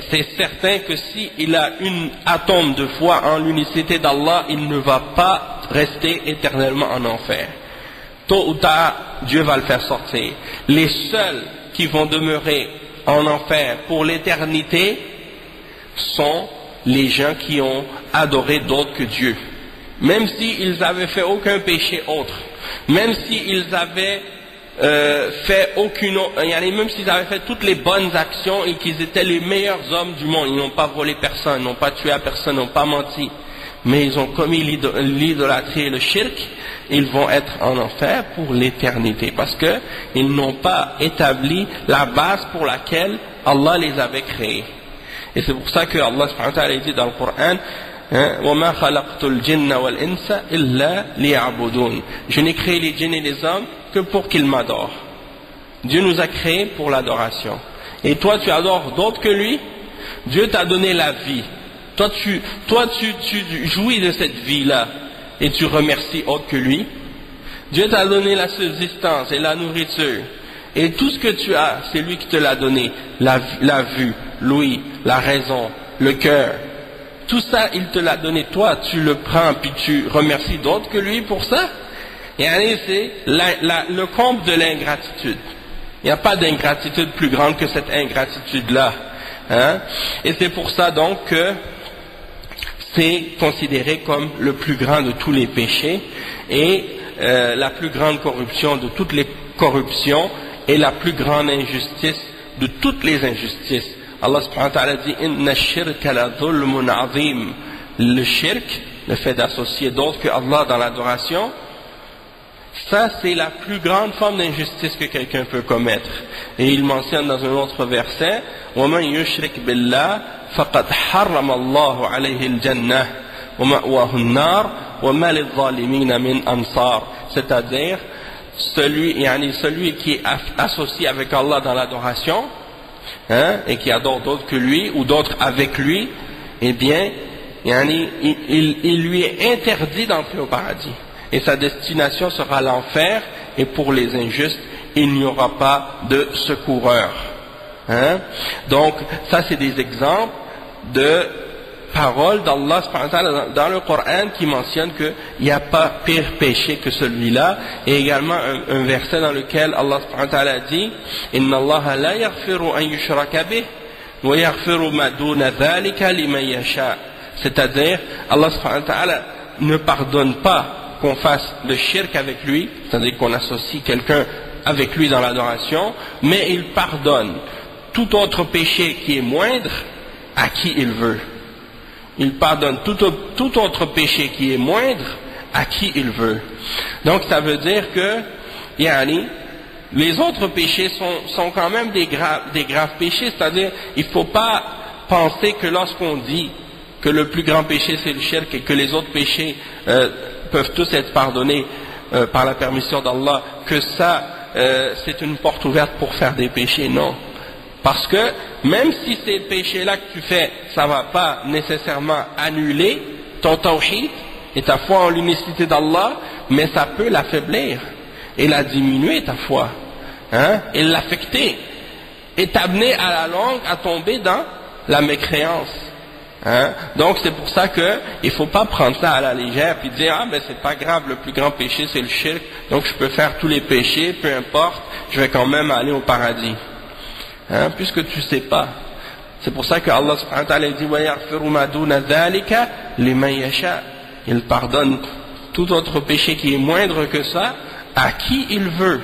c'est certain que s'il a une atome de foi en l'unicité d'Allah, il ne va pas rester éternellement en enfer. Tôt ou tard, Dieu va le faire sortir. Les seuls qui vont demeurer en enfer pour l'éternité sont les gens qui ont adoré d'autres que Dieu. Même s'ils avaient fait aucun péché autre, même s'ils avaient fait aucune autre, même s'ils avaient fait toutes les bonnes actions et qu'ils étaient les meilleurs hommes du monde, ils n'ont pas volé personne, n'ont pas tué à personne, n'ont pas menti, mais ils ont commis l'idolâtrie et le shirk, ils vont être en enfer pour l'éternité, parce qu'ils n'ont pas établi la base pour laquelle Allah les avait créés. Et c'est pour ça que Allah subhanahu wa ta'ala dit dans le Coran, وَمَا خَلَقْتُ الْجِنَّ وَالْإِنسَ إِلَّا لِيَعْبُدُونَ. Je n'ai créé les djinns et les hommes que pour qu'ils m'adorent. Dieu nous a créés pour l'adoration. Et toi tu adores d'autres que lui. Dieu t'a donné la vie. Toi tu jouis de cette vie-là et tu remercies autre que lui. Dieu t'a donné la subsistance et la nourriture. Et tout ce que tu as, c'est lui qui te l'a donné. La vue, l'ouïe, la raison, le cœur. Tout ça, il te l'a donné. Toi, tu le prends puis tu remercies d'autres que lui pour ça. Et c'est le comble de l'ingratitude. Il n'y a pas d'ingratitude plus grande que cette ingratitude-là. Et c'est pour ça donc que c'est considéré comme le plus grand de tous les péchés et la plus grande corruption de toutes les corruptions et la plus grande injustice de toutes les injustices. Allah subhanahu wa ta'ala dit Inna shirka la dhulmun azim. Le shirk, le fait d'associer d'autres que Allah dans l'adoration, ça c'est la plus grande forme d'injustice que quelqu'un peut commettre. Et il mentionne dans un autre verset وَمَنْ يُشْرِكْ بِاللَّهِ فَقَدْ حَرَّمَ اللَّهُ عَلَيْهِ الْجَنَّةِ وَمَأْوَاهُ النَّارُ وَمَا لِلظَّالِمِينَ مِنْ أَنصَارٍ. C'est-à-dire celui qui est associé avec Allah dans l'adoration, et qui adore d'autres que lui ou d'autres avec lui, eh bien il lui est interdit d'entrer au paradis et sa destination sera l'enfer, et pour les injustes il n'y aura pas de secoureur. Donc ça c'est des exemples de paroles d'Allah dans le Coran qui mentionne qu'il n'y a pas pire péché que celui-là, et également un verset dans lequel Allah dit Inna Allah la yaghfiru an yushraka bih wa yaghfiru ma duna dhalika liman yasha. C'est-à-dire Allah ne pardonne pas qu'on fasse le shirk avec lui, c'est-à-dire qu'on associe quelqu'un avec lui dans l'adoration, mais il pardonne tout autre péché qui est moindre à qui il veut. Il pardonne tout autre péché qui est moindre à qui il veut. Donc ça veut dire que les autres péchés sont quand même des graves péchés, c'est-à-dire il ne faut pas penser que lorsqu'on dit que le plus grand péché c'est le shirk et que les autres péchés peuvent tous être pardonnés par la permission d'Allah, que ça c'est une porte ouverte pour faire des péchés. Non. Parce que même si ces péchés-là que tu fais, ça ne va pas nécessairement annuler ton tawhid et ta foi en l'unicité d'Allah, mais ça peut l'affaiblir et la diminuer ta foi, et l'affecter, et t'amener à la longue à tomber dans la mécréance. Donc c'est pour ça qu'il ne faut pas prendre ça à la légère puis dire c'est pas grave, le plus grand péché c'est le shirk, donc je peux faire tous les péchés, peu importe, je vais quand même aller au paradis. Puisque tu ne sais pas. C'est pour ça que Allah subhanahu wa ta'ala dit وَيَغْفِرُ مَا دُونَ ذَلِكَ لِمَنْ يَشَاءُ. Il pardonne tout autre péché qui est moindre que ça à qui il veut.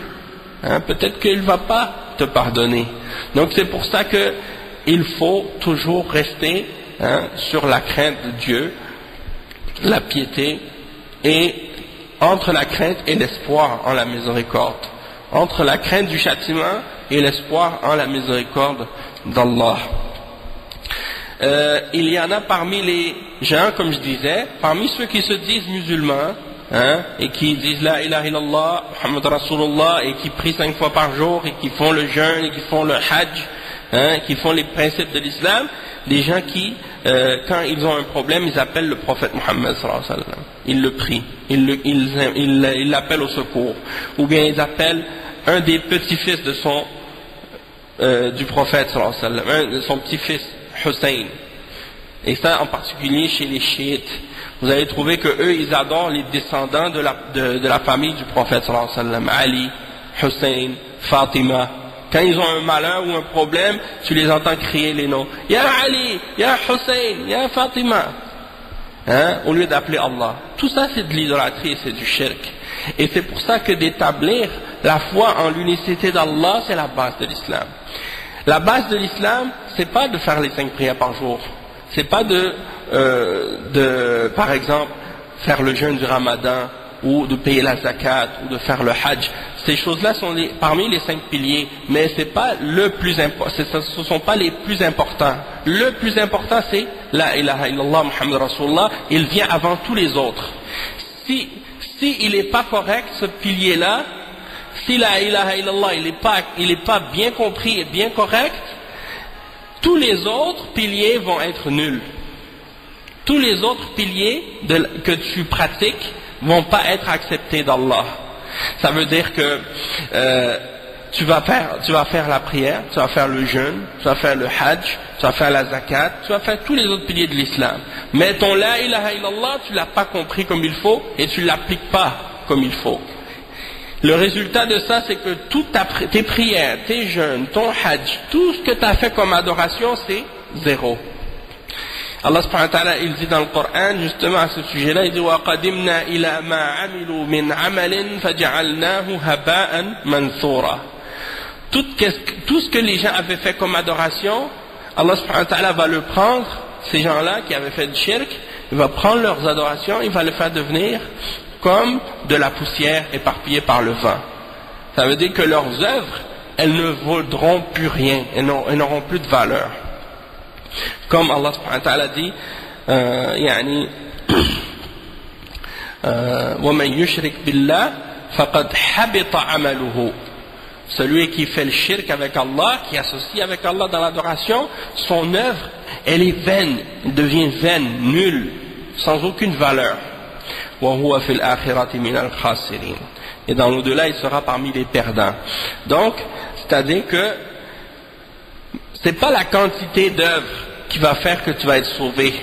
Peut-être qu'il ne va pas te pardonner. Donc c'est pour ça qu'il faut toujours rester sur la crainte de Dieu, la piété, et entre la crainte et l'espoir en la miséricorde. Entre la crainte du châtiment et l'espoir en la miséricorde d'Allah. il y en a parmi les gens, comme je disais, parmi ceux qui se disent musulmans, et qui disent la ilaha illallah, Muhammad Rasulullah, et qui prient 5 fois par jour, et qui font le jeûne, et qui font le hajj, qui font les principes de l'islam, des gens qui, quand ils ont un problème, ils appellent le prophète Muhammad sallallahu alayhi wa sallam. Ils le prient, ils l'appellent au secours, ou bien ils appellent un des petits-fils de du prophète sallallahu alayhi wa sallam, son petit-fils Hussein. Et ça en particulier chez les chiites. Vous allez trouver que eux ils adorent les descendants de la famille du prophète sallallahu alayhi wa sallam, Ali, Hussein, Fatima. Quand ils ont un malheur ou un problème, tu les entends crier les noms. Ya Ali, Ya Hussein, Ya Fatima. Au lieu d'appeler Allah. Tout ça c'est de l'idolâtrie, c'est du shirk. Et c'est pour ça que d'établir la foi en l'unicité d'Allah, c'est la base de l'islam. La base de l'islam, c'est pas de faire les 5 prières par jour. C'est pas par exemple, faire le jeûne du Ramadan, ou de payer la zakat, ou de faire le hajj. Ces choses-là sont parmi les 5 piliers, mais ce ne sont pas les plus importants. Le plus important, c'est la ilaha illallah Muhammad Rasulullah. Il vient avant tous les autres. Si il n'est pas correct, ce pilier-là, si la ilaha illallah il est pas bien compris et bien correct, tous les autres piliers vont être nuls. Tous les autres piliers que tu pratiques vont pas être acceptés d'Allah. Ça veut dire que tu vas faire la prière, tu vas faire le jeûne, tu vas faire le hajj, tu vas faire la zakat, tu vas faire tous les autres piliers de l'islam. Mais ton la ilaha illallah, tu l'as pas compris comme il faut et tu l'appliques pas comme il faut. Le résultat de ça, c'est que toutes tes prières, tes jeûnes, ton hajj, tout ce que tu as fait comme adoration, c'est zéro. Allah subhanahu wa ta'ala, il dit dans le Coran, justement à ce sujet-là, il dit وَقَدِمْنَا إِلَى مَا عَمِلُوا مِنْ عَمَلٍ فَجَعَلْنَاهُ هَبَاءً مَنْثُورًا. Tout ce que les gens avaient fait comme adoration, Allah subhanahu wa ta'ala va le prendre, ces gens-là qui avaient fait du shirk, il va prendre leurs adorations, il va le faire devenir comme de la poussière éparpillée par le vent. Ça veut dire que leurs œuvres, elles ne vaudront plus rien, elles n'auront plus de valeur. Comme Allah subhanahu wa ta'ala dit, وَمَنْ يُشْرِكْ بِاللَّهِ فَقَدْ حَبِطَ عَمَلُهُ. Celui qui fait le shirk avec Allah, qui associe avec Allah dans l'adoration, son œuvre, elle est vaine, elle devient vaine, nulle, sans aucune valeur. وَهُوَ فِي الْآخِرَةِ مِنَ الْخَاسِرِينَ. Et dans l'au-delà, il sera parmi les perdants. Donc, c'est-à-dire que c'est pas la quantité d'œuvres qui va faire que tu vas être sauvé,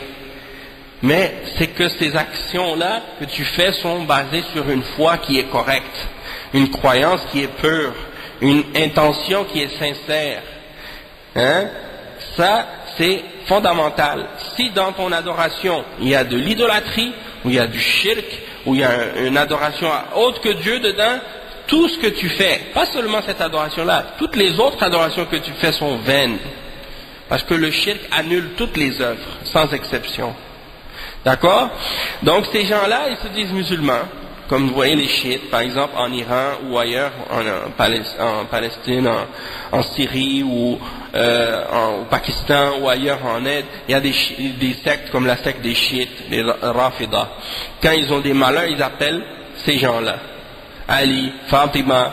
mais c'est que ces actions-là que tu fais sont basées sur une foi qui est correcte, une croyance qui est pure, une intention qui est sincère. Ça, c'est fondamental. Si dans ton adoration, il y a de l'idolâtrie, ou il y a du shirk, ou il y a une adoration autre que Dieu dedans, tout ce que tu fais, pas seulement cette adoration-là, toutes les autres adorations que tu fais sont vaines. Parce que le shirk annule toutes les œuvres, sans exception. D'accord? Donc ces gens-là, ils se disent musulmans, comme vous voyez les chiites, par exemple en Iran ou ailleurs, en Palestine, en Syrie ou au Pakistan ou ailleurs en Inde, il y a des sectes comme la secte des chiites, les Rafida. Quand ils ont des malheurs, ils appellent ces gens-là. Ali, Fatima,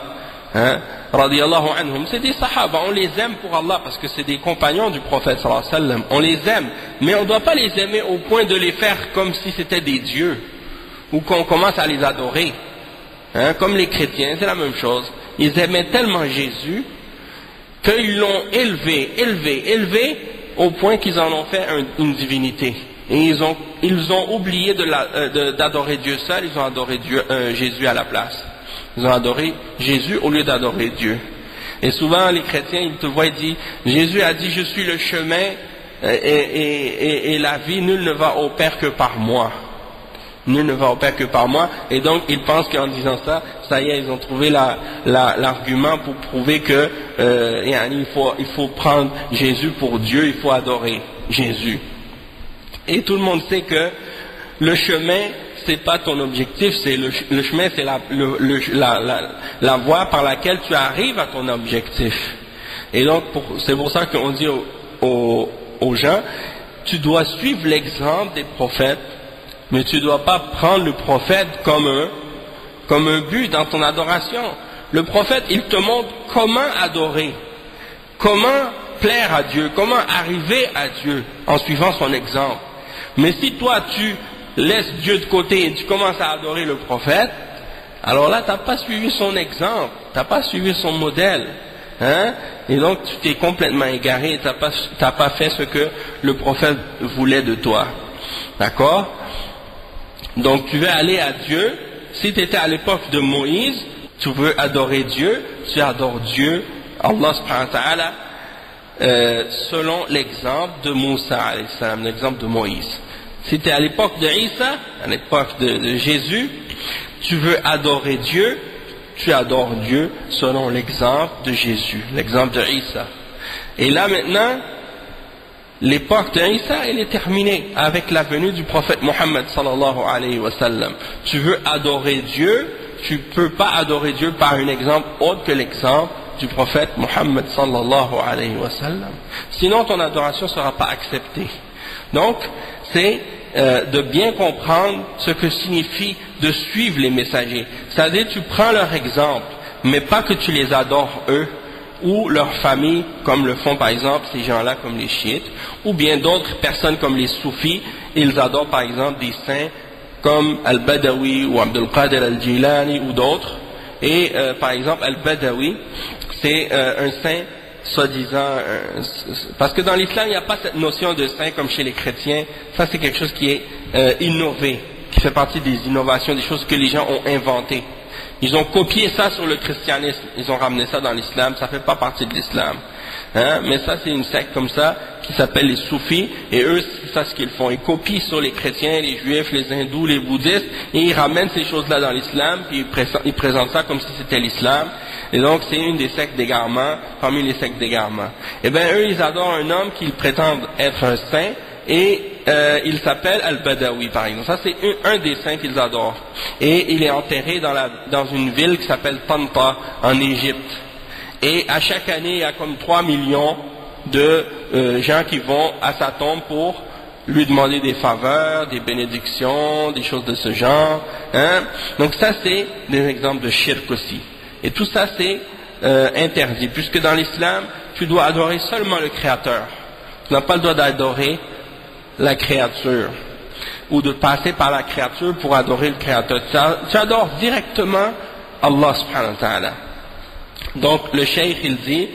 radiyallahu anhum, c'est des sahaba, on les aime pour Allah parce que c'est des compagnons du prophète sallallahu alayhi wa sallam, on les aime, mais on ne doit pas les aimer au point de les faire comme si c'était des dieux, ou qu'on commence à les adorer, comme les chrétiens, c'est la même chose, ils aimaient tellement Jésus, qu'ils l'ont élevé, au point qu'ils en ont fait une divinité, et ils ont oublié d'adorer Dieu seul, ils ont adoré Jésus à la place. Ils ont adoré Jésus au lieu d'adorer Dieu. Et souvent les chrétiens, ils te voient et disent, Jésus a dit, je suis le chemin et la vie, nul ne va au Père que par moi. Nul ne va au Père que par moi. Et donc ils pensent qu'en disant ça, ça y est, ils ont trouvé l'argument pour prouver que il faut prendre Jésus pour Dieu, il faut adorer Jésus. Et tout le monde sait que le chemin, c'est pas ton objectif, c'est le chemin, c'est la voie par laquelle tu arrives à ton objectif. Et donc, c'est pour ça qu'on dit aux gens, tu dois suivre l'exemple des prophètes, mais tu ne dois pas prendre le prophète comme un but dans ton adoration. Le prophète, il te montre comment adorer, comment plaire à Dieu, comment arriver à Dieu en suivant son exemple. Mais si toi tu laisses Dieu de côté et tu commences à adorer le prophète, alors là tu n'as pas suivi son exemple, tu n'as pas suivi son modèle, hein? Et donc tu t'es complètement égaré, tu n'as pas fait ce que le prophète voulait de toi. D'accord? Donc tu veux aller à Dieu. Si tu étais à l'époque de Moïse, tu veux adorer Dieu, tu adores Dieu, Allah subhanahu wa ta'ala, selon l'exemple de Moussa alayhi salam, l'exemple de Moïse. Si tu es à l'époque de Isa, à l'époque de Jésus, tu veux adorer Dieu, tu adores Dieu selon l'exemple de Jésus, l'exemple de Isa. Et là maintenant, l'époque de Isa, elle est terminée avec la venue du prophète Mohammed sallallahu alayhi wa sallam. Tu veux adorer Dieu, tu ne peux pas adorer Dieu par un exemple autre que l'exemple du prophète Mohammed sallallahu alayhi wa sallam. Sinon ton adoration ne sera pas acceptée. Donc, c'est de bien comprendre ce que signifie de suivre les messagers. C'est-à-dire, tu prends leur exemple, mais pas que tu les adores eux, ou leur famille, comme le font par exemple ces gens-là comme les chiites, ou bien d'autres personnes comme les soufis, ils adorent par exemple des saints comme Al-Badawi ou Abdul Qadir Al-Jilani ou d'autres. Et par exemple Al-Badawi, c'est un saint soi-disant, parce que dans l'islam il n'y a pas cette notion de saint comme chez les chrétiens. Ça c'est quelque chose qui est innové, qui fait partie des innovations, des choses que les gens ont inventées. Ils ont copié ça sur le christianisme, ils ont ramené ça dans l'islam, ça ne fait pas partie de l'islam. Hein? Mais ça c'est une secte comme ça qui s'appelle les soufis, et eux c'est ça ce qu'ils font, ils copient sur les chrétiens, les juifs, les hindous, les bouddhistes, et ils ramènent ces choses-là dans l'islam, puis ils présentent ça comme si c'était l'islam. Et donc c'est une des sectes d'égarement, parmi les sectes d'égarement. Et bien eux ils adorent un homme qu'ils prétendent être un saint, et il s'appelle Al-Badawi par exemple. Ça c'est un des saints qu'ils adorent. Et il est enterré dans une ville qui s'appelle Tanta en Égypte. Et à chaque année il y a comme 3 millions de gens qui vont à sa tombe pour lui demander des faveurs, des bénédictions, des choses de ce genre. Hein? Donc ça c'est des exemples de shirk aussi. Et tout ça c'est interdit, puisque dans l'islam tu dois adorer seulement le Créateur. Tu n'as pas le droit d'adorer la créature, ou de passer par la créature pour adorer le Créateur. Tu adores directement Allah subhanahu wa ta'ala. Donc le cheikh il dit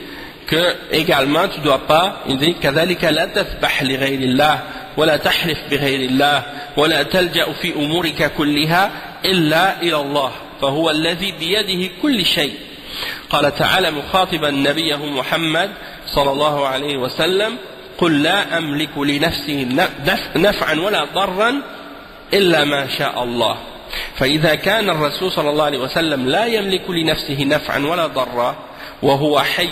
que également tu dois pas, il dit كذلك لا تذبح لغير الله ولا تحلف بغير الله ولا تلجأ في أمورك كلها إلا إلى الله فهو الذي بيده كل شيء. قال تعالى مخاطبا نبيه محمد صلى الله عليه وسلم قل لا أملك لنفسي نفعا ولا ضرا إلا ما شاء الله. فإذا كان الرسول صلى الله عليه وسلم لا يملك لنفسه نفعا ولا ضرا وهو حي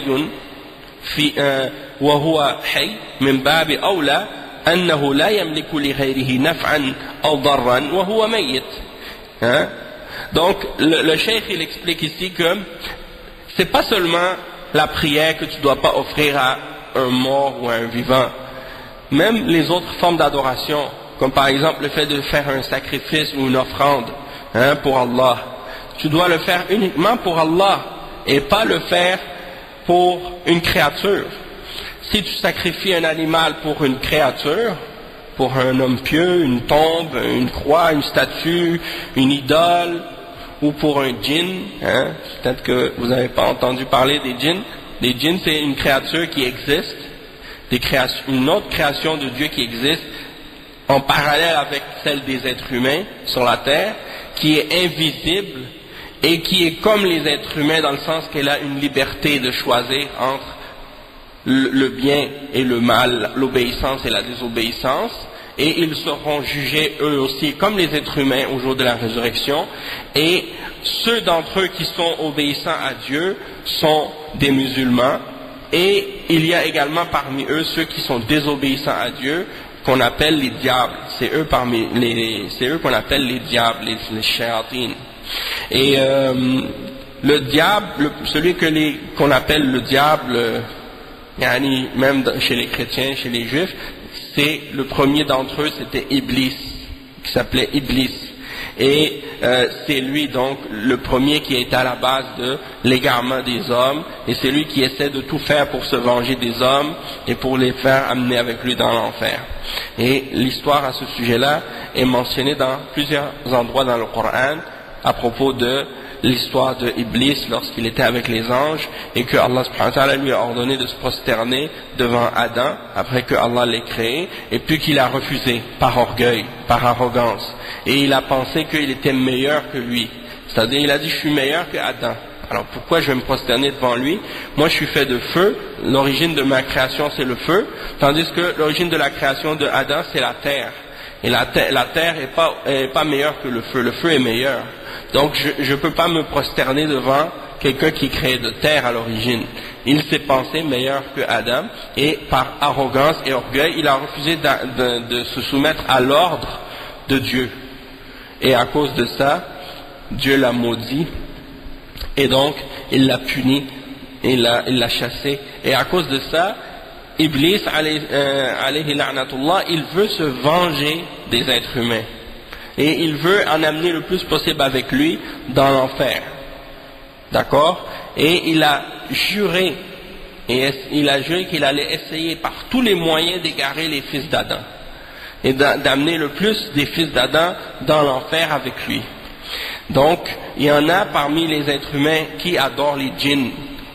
من باب أولى أنه لا يملك لغيره نفعا أو ضرا وهو ميت. Donc le cheikh il explique ici que c'est pas seulement la prière que tu dois pas offrir à un mort ou à un vivant. Même les autres formes d'adoration, comme par exemple le fait de faire un sacrifice ou une offrande pour Allah, tu dois le faire uniquement pour Allah et pas le faire pour une créature. Si tu sacrifies un animal pour une créature, pour un homme pieux, une tombe, une croix, une statue, une idole, ou pour un djinn, peut-être que vous n'avez pas entendu parler des djinns. Les djinns, c'est une créature qui existe, une autre création de Dieu qui existe, en parallèle avec celle des êtres humains sur la terre, qui est invisible et qui est comme les êtres humains dans le sens qu'elle a une liberté de choisir entre le bien et le mal, l'obéissance et la désobéissance, et ils seront jugés eux aussi comme les êtres humains au jour de la résurrection, et ceux d'entre eux qui sont obéissants à Dieu sont des musulmans, et il y a également parmi eux ceux qui sont désobéissants à Dieu, qu'on appelle les diables. C'est eux qu'on appelle les diables, les shayatines. Et le diable, celui qu'on appelle le diable, même chez les chrétiens, chez les juifs, le premier d'entre eux, c'était Iblis, qui s'appelait Iblis. Et c'est lui donc le premier qui est à la base de l'égarement des hommes, et c'est lui qui essaie de tout faire pour se venger des hommes et pour les faire amener avec lui dans l'enfer. Et l'histoire à ce sujet-là est mentionnée dans plusieurs endroits dans le Coran à propos de l'histoire de Iblis lorsqu'il était avec les anges et que Allah subhanahu wa ta'ala lui a ordonné de se prosterner devant Adam après que Allah l'ait créé, et puis qu'il a refusé par orgueil, par arrogance, et il a pensé qu'il était meilleur que lui, c'est-à-dire il a dit je suis meilleur que Adam, alors pourquoi je vais me prosterner devant lui? Moi je suis fait de feu, l'origine de ma création c'est le feu, tandis que l'origine de la création de Adam c'est la terre, et la terre est pas meilleure que le feu est meilleur. Donc je ne peux pas me prosterner devant quelqu'un qui crée de terre à l'origine. Il s'est pensé meilleur que Adam, et par arrogance et orgueil, il a refusé de se soumettre à l'ordre de Dieu. Et à cause de ça, Dieu l'a maudit, et donc il l'a puni, et il l'a chassé. Et à cause de ça, Iblis, alayhi la'natullah, il veut se venger des êtres humains. Et il veut en amener le plus possible avec lui dans l'enfer. D'accord? Et il a juré qu'il allait essayer par tous les moyens d'égarer les fils d'Adam. Et d'amener le plus des fils d'Adam dans l'enfer avec lui. Donc, il y en a parmi les êtres humains qui adorent les djinns.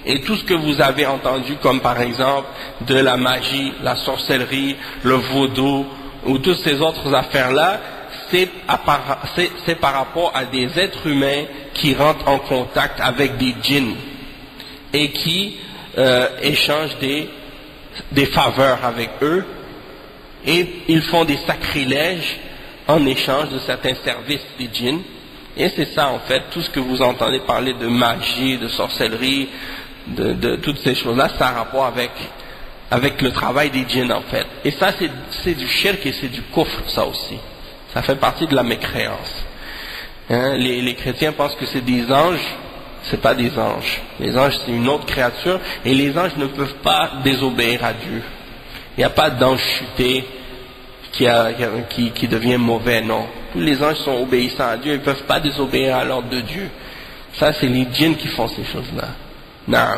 Et tout ce que vous avez entendu, comme par exemple de la magie, la sorcellerie, le vaudou, ou toutes ces autres affaires-là, c'est par rapport à des êtres humains qui rentrent en contact avec des djinns et qui échangent des faveurs avec eux, et ils font des sacrilèges en échange de certains services des djinns. Et c'est ça en fait, tout ce que vous entendez parler de magie, de sorcellerie, de toutes ces choses-là, ça a rapport avec le travail des djinns en fait. Et ça c'est du shirk et c'est du kufr, ça aussi. Ça fait partie de la mécréance. Hein, les chrétiens pensent que c'est des anges, c'est pas des anges. Les anges c'est une autre créature, et les anges ne peuvent pas désobéir à Dieu. Il n'y a pas d'ange chuté qui devient mauvais, non. Tous les anges sont obéissants à Dieu, ils ne peuvent pas désobéir à l'ordre de Dieu. Ça c'est les djinns qui font ces choses-là. Non.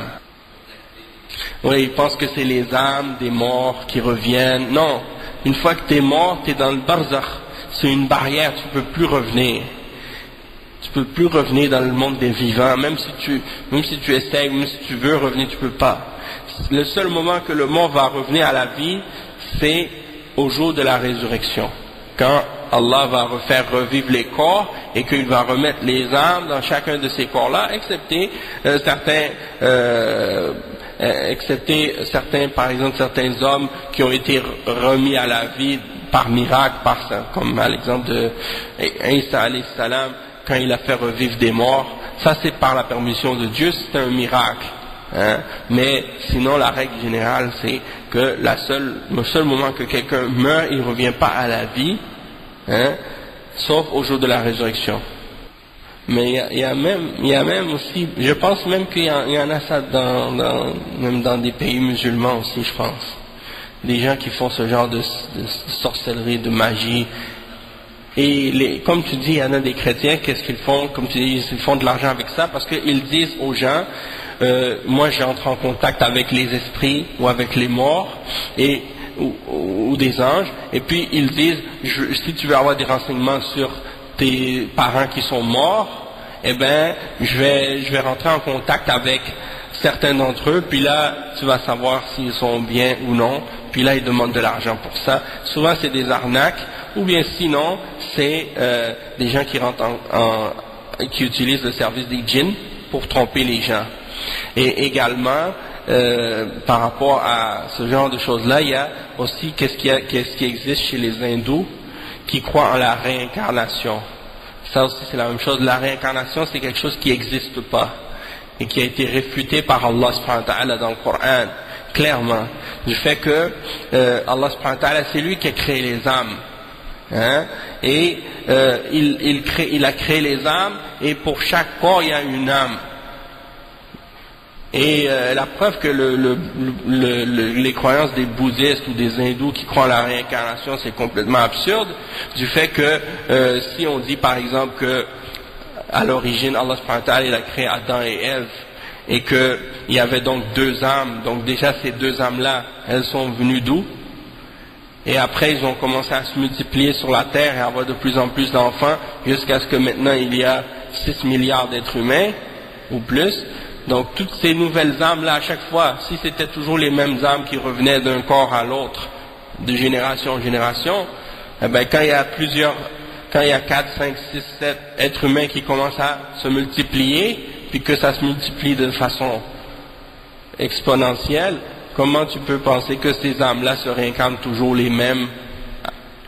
Oui, ils pensent que c'est les âmes des morts qui reviennent. Non. Une fois que tu es mort, tu es dans le barzakh. C'est une barrière, tu ne peux plus revenir. Tu ne peux plus revenir dans le monde des vivants, même si tu essaies, même si tu veux revenir, tu ne peux pas. Le seul moment que le mort va revenir à la vie, c'est au jour de la résurrection. Quand Allah va refaire revivre les corps et qu'il va remettre les âmes dans chacun de ces corps-là, excepté certains, par exemple, certains hommes qui ont été remis à la vie par miracle, comme à l'exemple de Isa alayhi salam, quand il a fait revivre des morts. Ça c'est par la permission de Dieu, c'est un miracle. Hein? Mais sinon la règle générale c'est que le seul moment que quelqu'un meurt, il ne revient pas à la vie, hein? Sauf au jour de la résurrection. Mais il y a même aussi, je pense même qu'il y en a ça même dans des pays musulmans aussi, je pense. Des gens qui font ce genre de sorcellerie, de magie. Et comme tu dis, il y en a des chrétiens, qu'est-ce qu'ils font? Comme tu dis, ils font de l'argent avec ça parce qu'ils disent aux gens, moi j'entre en contact avec les esprits ou avec les morts ou des anges, et puis ils disent, si tu veux avoir des renseignements sur tes parents qui sont morts, eh ben je vais rentrer en contact avec certains d'entre eux, puis là tu vas savoir s'ils sont bien ou non, puis là ils demandent de l'argent pour ça. Souvent c'est des arnaques, ou bien sinon c'est des gens qui rentrent qui utilisent le service des djinns pour tromper les gens. Et également par rapport à ce genre de choses-là, il y a aussi qu'est-ce qui existe chez les hindous qui croient en la réincarnation. Ça aussi c'est la même chose. La réincarnation c'est quelque chose qui n'existe pas et qui a été réfuté par Allah subhanahu wa ta'ala dans le Coran clairement, du fait que Allah subhanahu wa ta'ala c'est lui qui a créé les âmes, hein? Et il a créé les âmes, et pour chaque corps il y a une âme. Et la preuve que les croyances des bouddhistes ou des hindous qui croient à la réincarnation, c'est complètement absurde, du fait que si on dit par exemple que à l'origine Allah subhanahu wa ta'ala il a créé Adam et Ève et qu'il y avait donc deux âmes, donc déjà ces deux âmes-là, elles sont venues d'où? Et après ils ont commencé à se multiplier sur la terre et à avoir de plus en plus d'enfants jusqu'à ce que maintenant il y a 6 milliards d'êtres humains ou plus. Donc toutes ces nouvelles âmes-là, à chaque fois, si c'était toujours les mêmes âmes qui revenaient d'un corps à l'autre, de génération en génération, eh bien, quand il y a 4, 5, 6, 7 êtres humains qui commencent à se multiplier, puis que ça se multiplie de façon exponentielle, comment tu peux penser que ces âmes-là se réincarnent toujours les mêmes,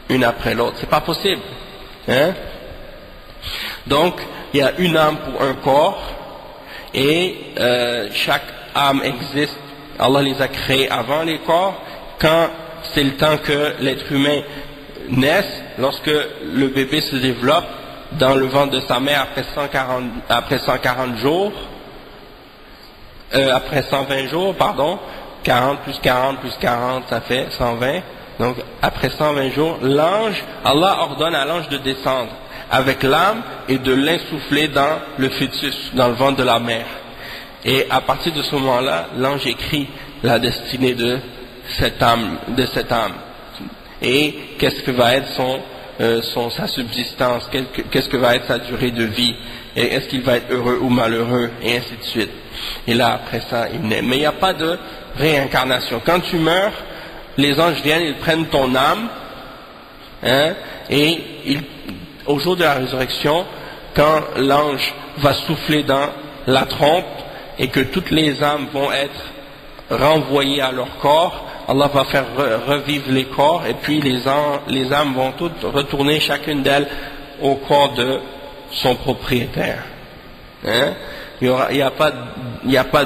une après l'autre? C'est pas possible. Hein? Donc, il y a une âme pour un corps, et chaque âme existe, Allah les a créés avant les corps. Quand c'est le temps que l'être humain naisse, lorsque le bébé se développe dans le ventre de sa mère après 120 jours, 40 plus 40 plus 40, ça fait 120. Donc après 120 jours, Allah ordonne à l'ange de descendre avec l'âme et de l'insuffler dans le fœtus, dans le ventre de la mère. Et à partir de ce moment-là, l'ange écrit la destinée de cette âme. Et qu'est-ce que va être sa subsistance, qu'est-ce que va être sa durée de vie, et est-ce qu'il va être heureux ou malheureux, et ainsi de suite. Et là, après ça, il naît. Mais il n'y a pas de réincarnation. Quand tu meurs, les anges viennent, ils prennent ton âme, hein, et au jour de la résurrection, quand l'ange va souffler dans la trompe et que toutes les âmes vont être renvoyées à leur corps, Allah va faire revivre les corps et puis les âmes vont toutes retourner chacune d'elles au corps de son propriétaire. Hein? Il n'y a pas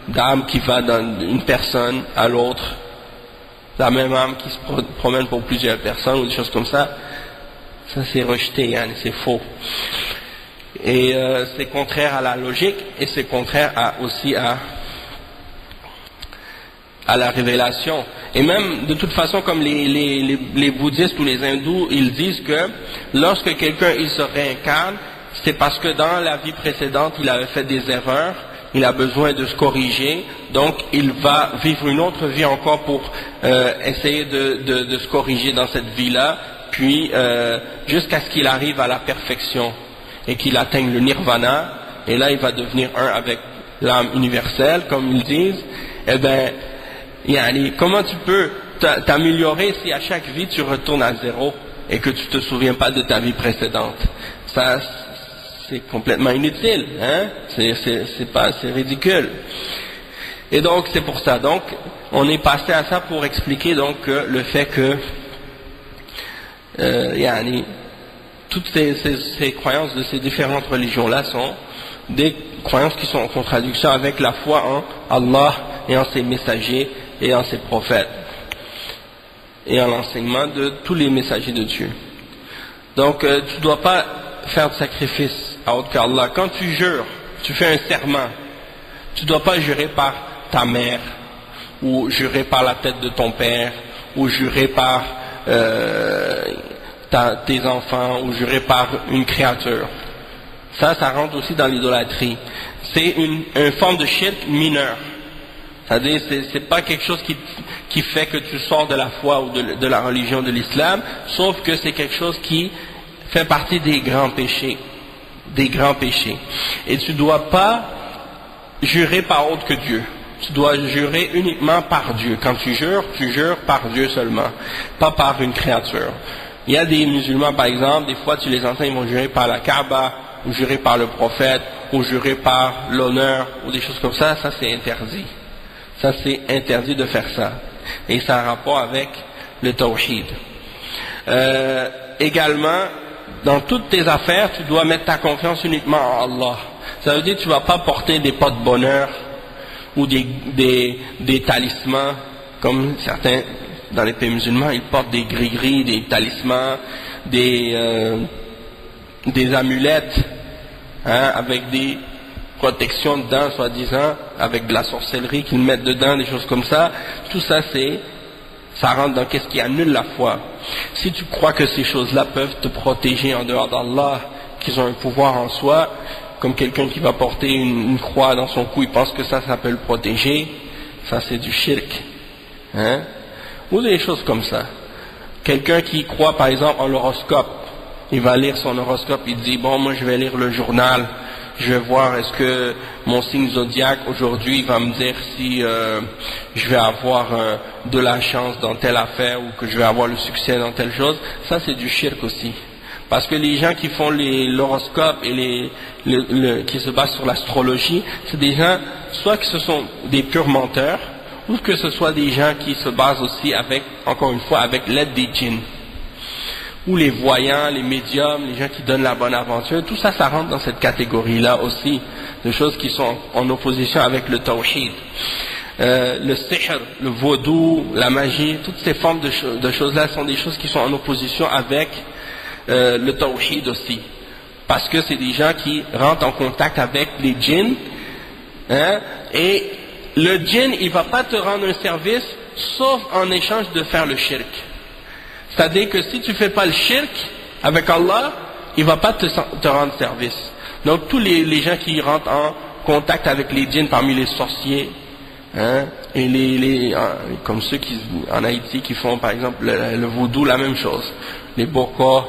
d'âme qui va d'une personne à l'autre, la même âme qui se promène pour plusieurs personnes ou des choses comme ça. Ça c'est rejeté, hein, c'est faux. Et c'est contraire à la logique et c'est contraire aussi à la révélation. Et même de toute façon, comme les bouddhistes ou les hindous, ils disent que lorsque quelqu'un il se réincarne, c'est parce que dans la vie précédente il avait fait des erreurs, il a besoin de se corriger, donc il va vivre une autre vie encore pour essayer de se corriger dans cette vie-là, puis jusqu'à ce qu'il arrive à la perfection et qu'il atteigne le nirvana, et là il va devenir un avec l'âme universelle, comme ils disent. Eh bien, comment tu peux t'améliorer si à chaque vie tu retournes à zéro et que tu te souviens pas de ta vie précédente? Ça, c'est complètement inutile, hein? C'est ridicule. Et donc c'est pour ça. Donc on est passé à ça pour expliquer donc le fait que toutes ces croyances de ces différentes religions-là sont des croyances qui sont en contradiction avec la foi en Allah et en ses messagers et en ses prophètes et en l'enseignement de tous les messagers de Dieu. Donc tu ne dois pas faire de sacrifice à autre qu'Allah. Quand tu jures, tu fais un serment, tu ne dois pas jurer par ta mère ou jurer par la tête de ton père ou jurer par tes enfants ou jurer par une créature. Ça rentre aussi dans l'idolâtrie. C'est une forme de shirk mineur. C'est-à-dire, c'est pas quelque chose qui fait que tu sors de la foi ou de la religion de l'islam, sauf que c'est quelque chose qui fait partie des grands péchés. Des grands péchés. Et tu dois pas jurer par autre que Dieu. Tu dois jurer uniquement par Dieu. Quand tu jures par Dieu seulement, pas par une créature. Il y a des musulmans, par exemple, des fois tu les entends, ils vont jurer par la Kaaba, ou jurer par le prophète, ou jurer par l'honneur, ou des choses comme ça. Ça c'est interdit. Ça c'est interdit de faire ça. Et ça a rapport avec le tawhid. Également, dans toutes tes affaires, tu dois mettre ta confiance uniquement en Allah. Ça veut dire que tu ne vas pas porter des pots de bonheur ou des talismans, comme certains dans les pays musulmans, ils portent des gris-gris, des talismans, des amulettes, hein, avec des protection dedans, soi-disant, avec de la sorcellerie qu'ils mettent dedans, des choses comme ça, tout ça ça rentre dans qu'est-ce qui annule la foi. Si tu crois que ces choses-là peuvent te protéger en dehors d'Allah, qu'ils ont un pouvoir en soi, comme quelqu'un qui va porter une croix dans son cou, il pense que ça peut le protéger, ça c'est du shirk. Hein? Ou des choses comme ça. Quelqu'un qui croit par exemple en l'horoscope, il va lire son horoscope, il dit bon moi je vais lire le journal, je vais voir est-ce que mon signe zodiaque aujourd'hui va me dire si je vais avoir de la chance dans telle affaire ou que je vais avoir le succès dans telle chose. Ça c'est du shirk aussi. Parce que les gens qui font l'horoscope et qui se basent sur l'astrologie, c'est des gens soit que ce sont des purs menteurs ou que ce soit des gens qui se basent aussi avec, encore une fois, avec l'aide des djinns. Ou les voyants, les médiums, les gens qui donnent la bonne aventure, tout ça, ça rentre dans cette catégorie-là aussi, de choses qui sont en opposition avec le tawhid. Le sihr, le vaudou, la magie, toutes ces formes de choses-là sont des choses qui sont en opposition avec le tawhid aussi. Parce que c'est des gens qui rentrent en contact avec les djinns, hein, et le djinn, il va pas te rendre un service, sauf en échange de faire le shirk. C'est-à-dire que si tu fais pas le shirk avec Allah, il va pas te rendre service. Donc tous les gens qui rentrent en contact avec les djinns parmi les sorciers, hein, et comme ceux qui en Haïti qui font par exemple le vaudou, la même chose. Les Bokas,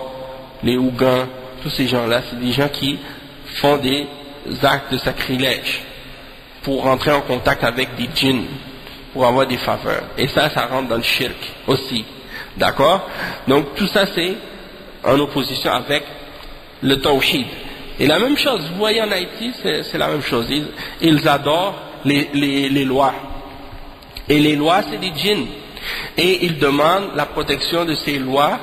les Ougans, tous ces gens-là, c'est des gens qui font des actes de sacrilège pour rentrer en contact avec des djinns, pour avoir des faveurs. Et ça rentre dans le shirk aussi. D'accord? Donc tout ça c'est en opposition avec le tawhid. Et la même chose, vous voyez en Haïti, c'est la même chose. Ils adorent les lois. Et les lois c'est des djinns. Et ils demandent la protection de ces lois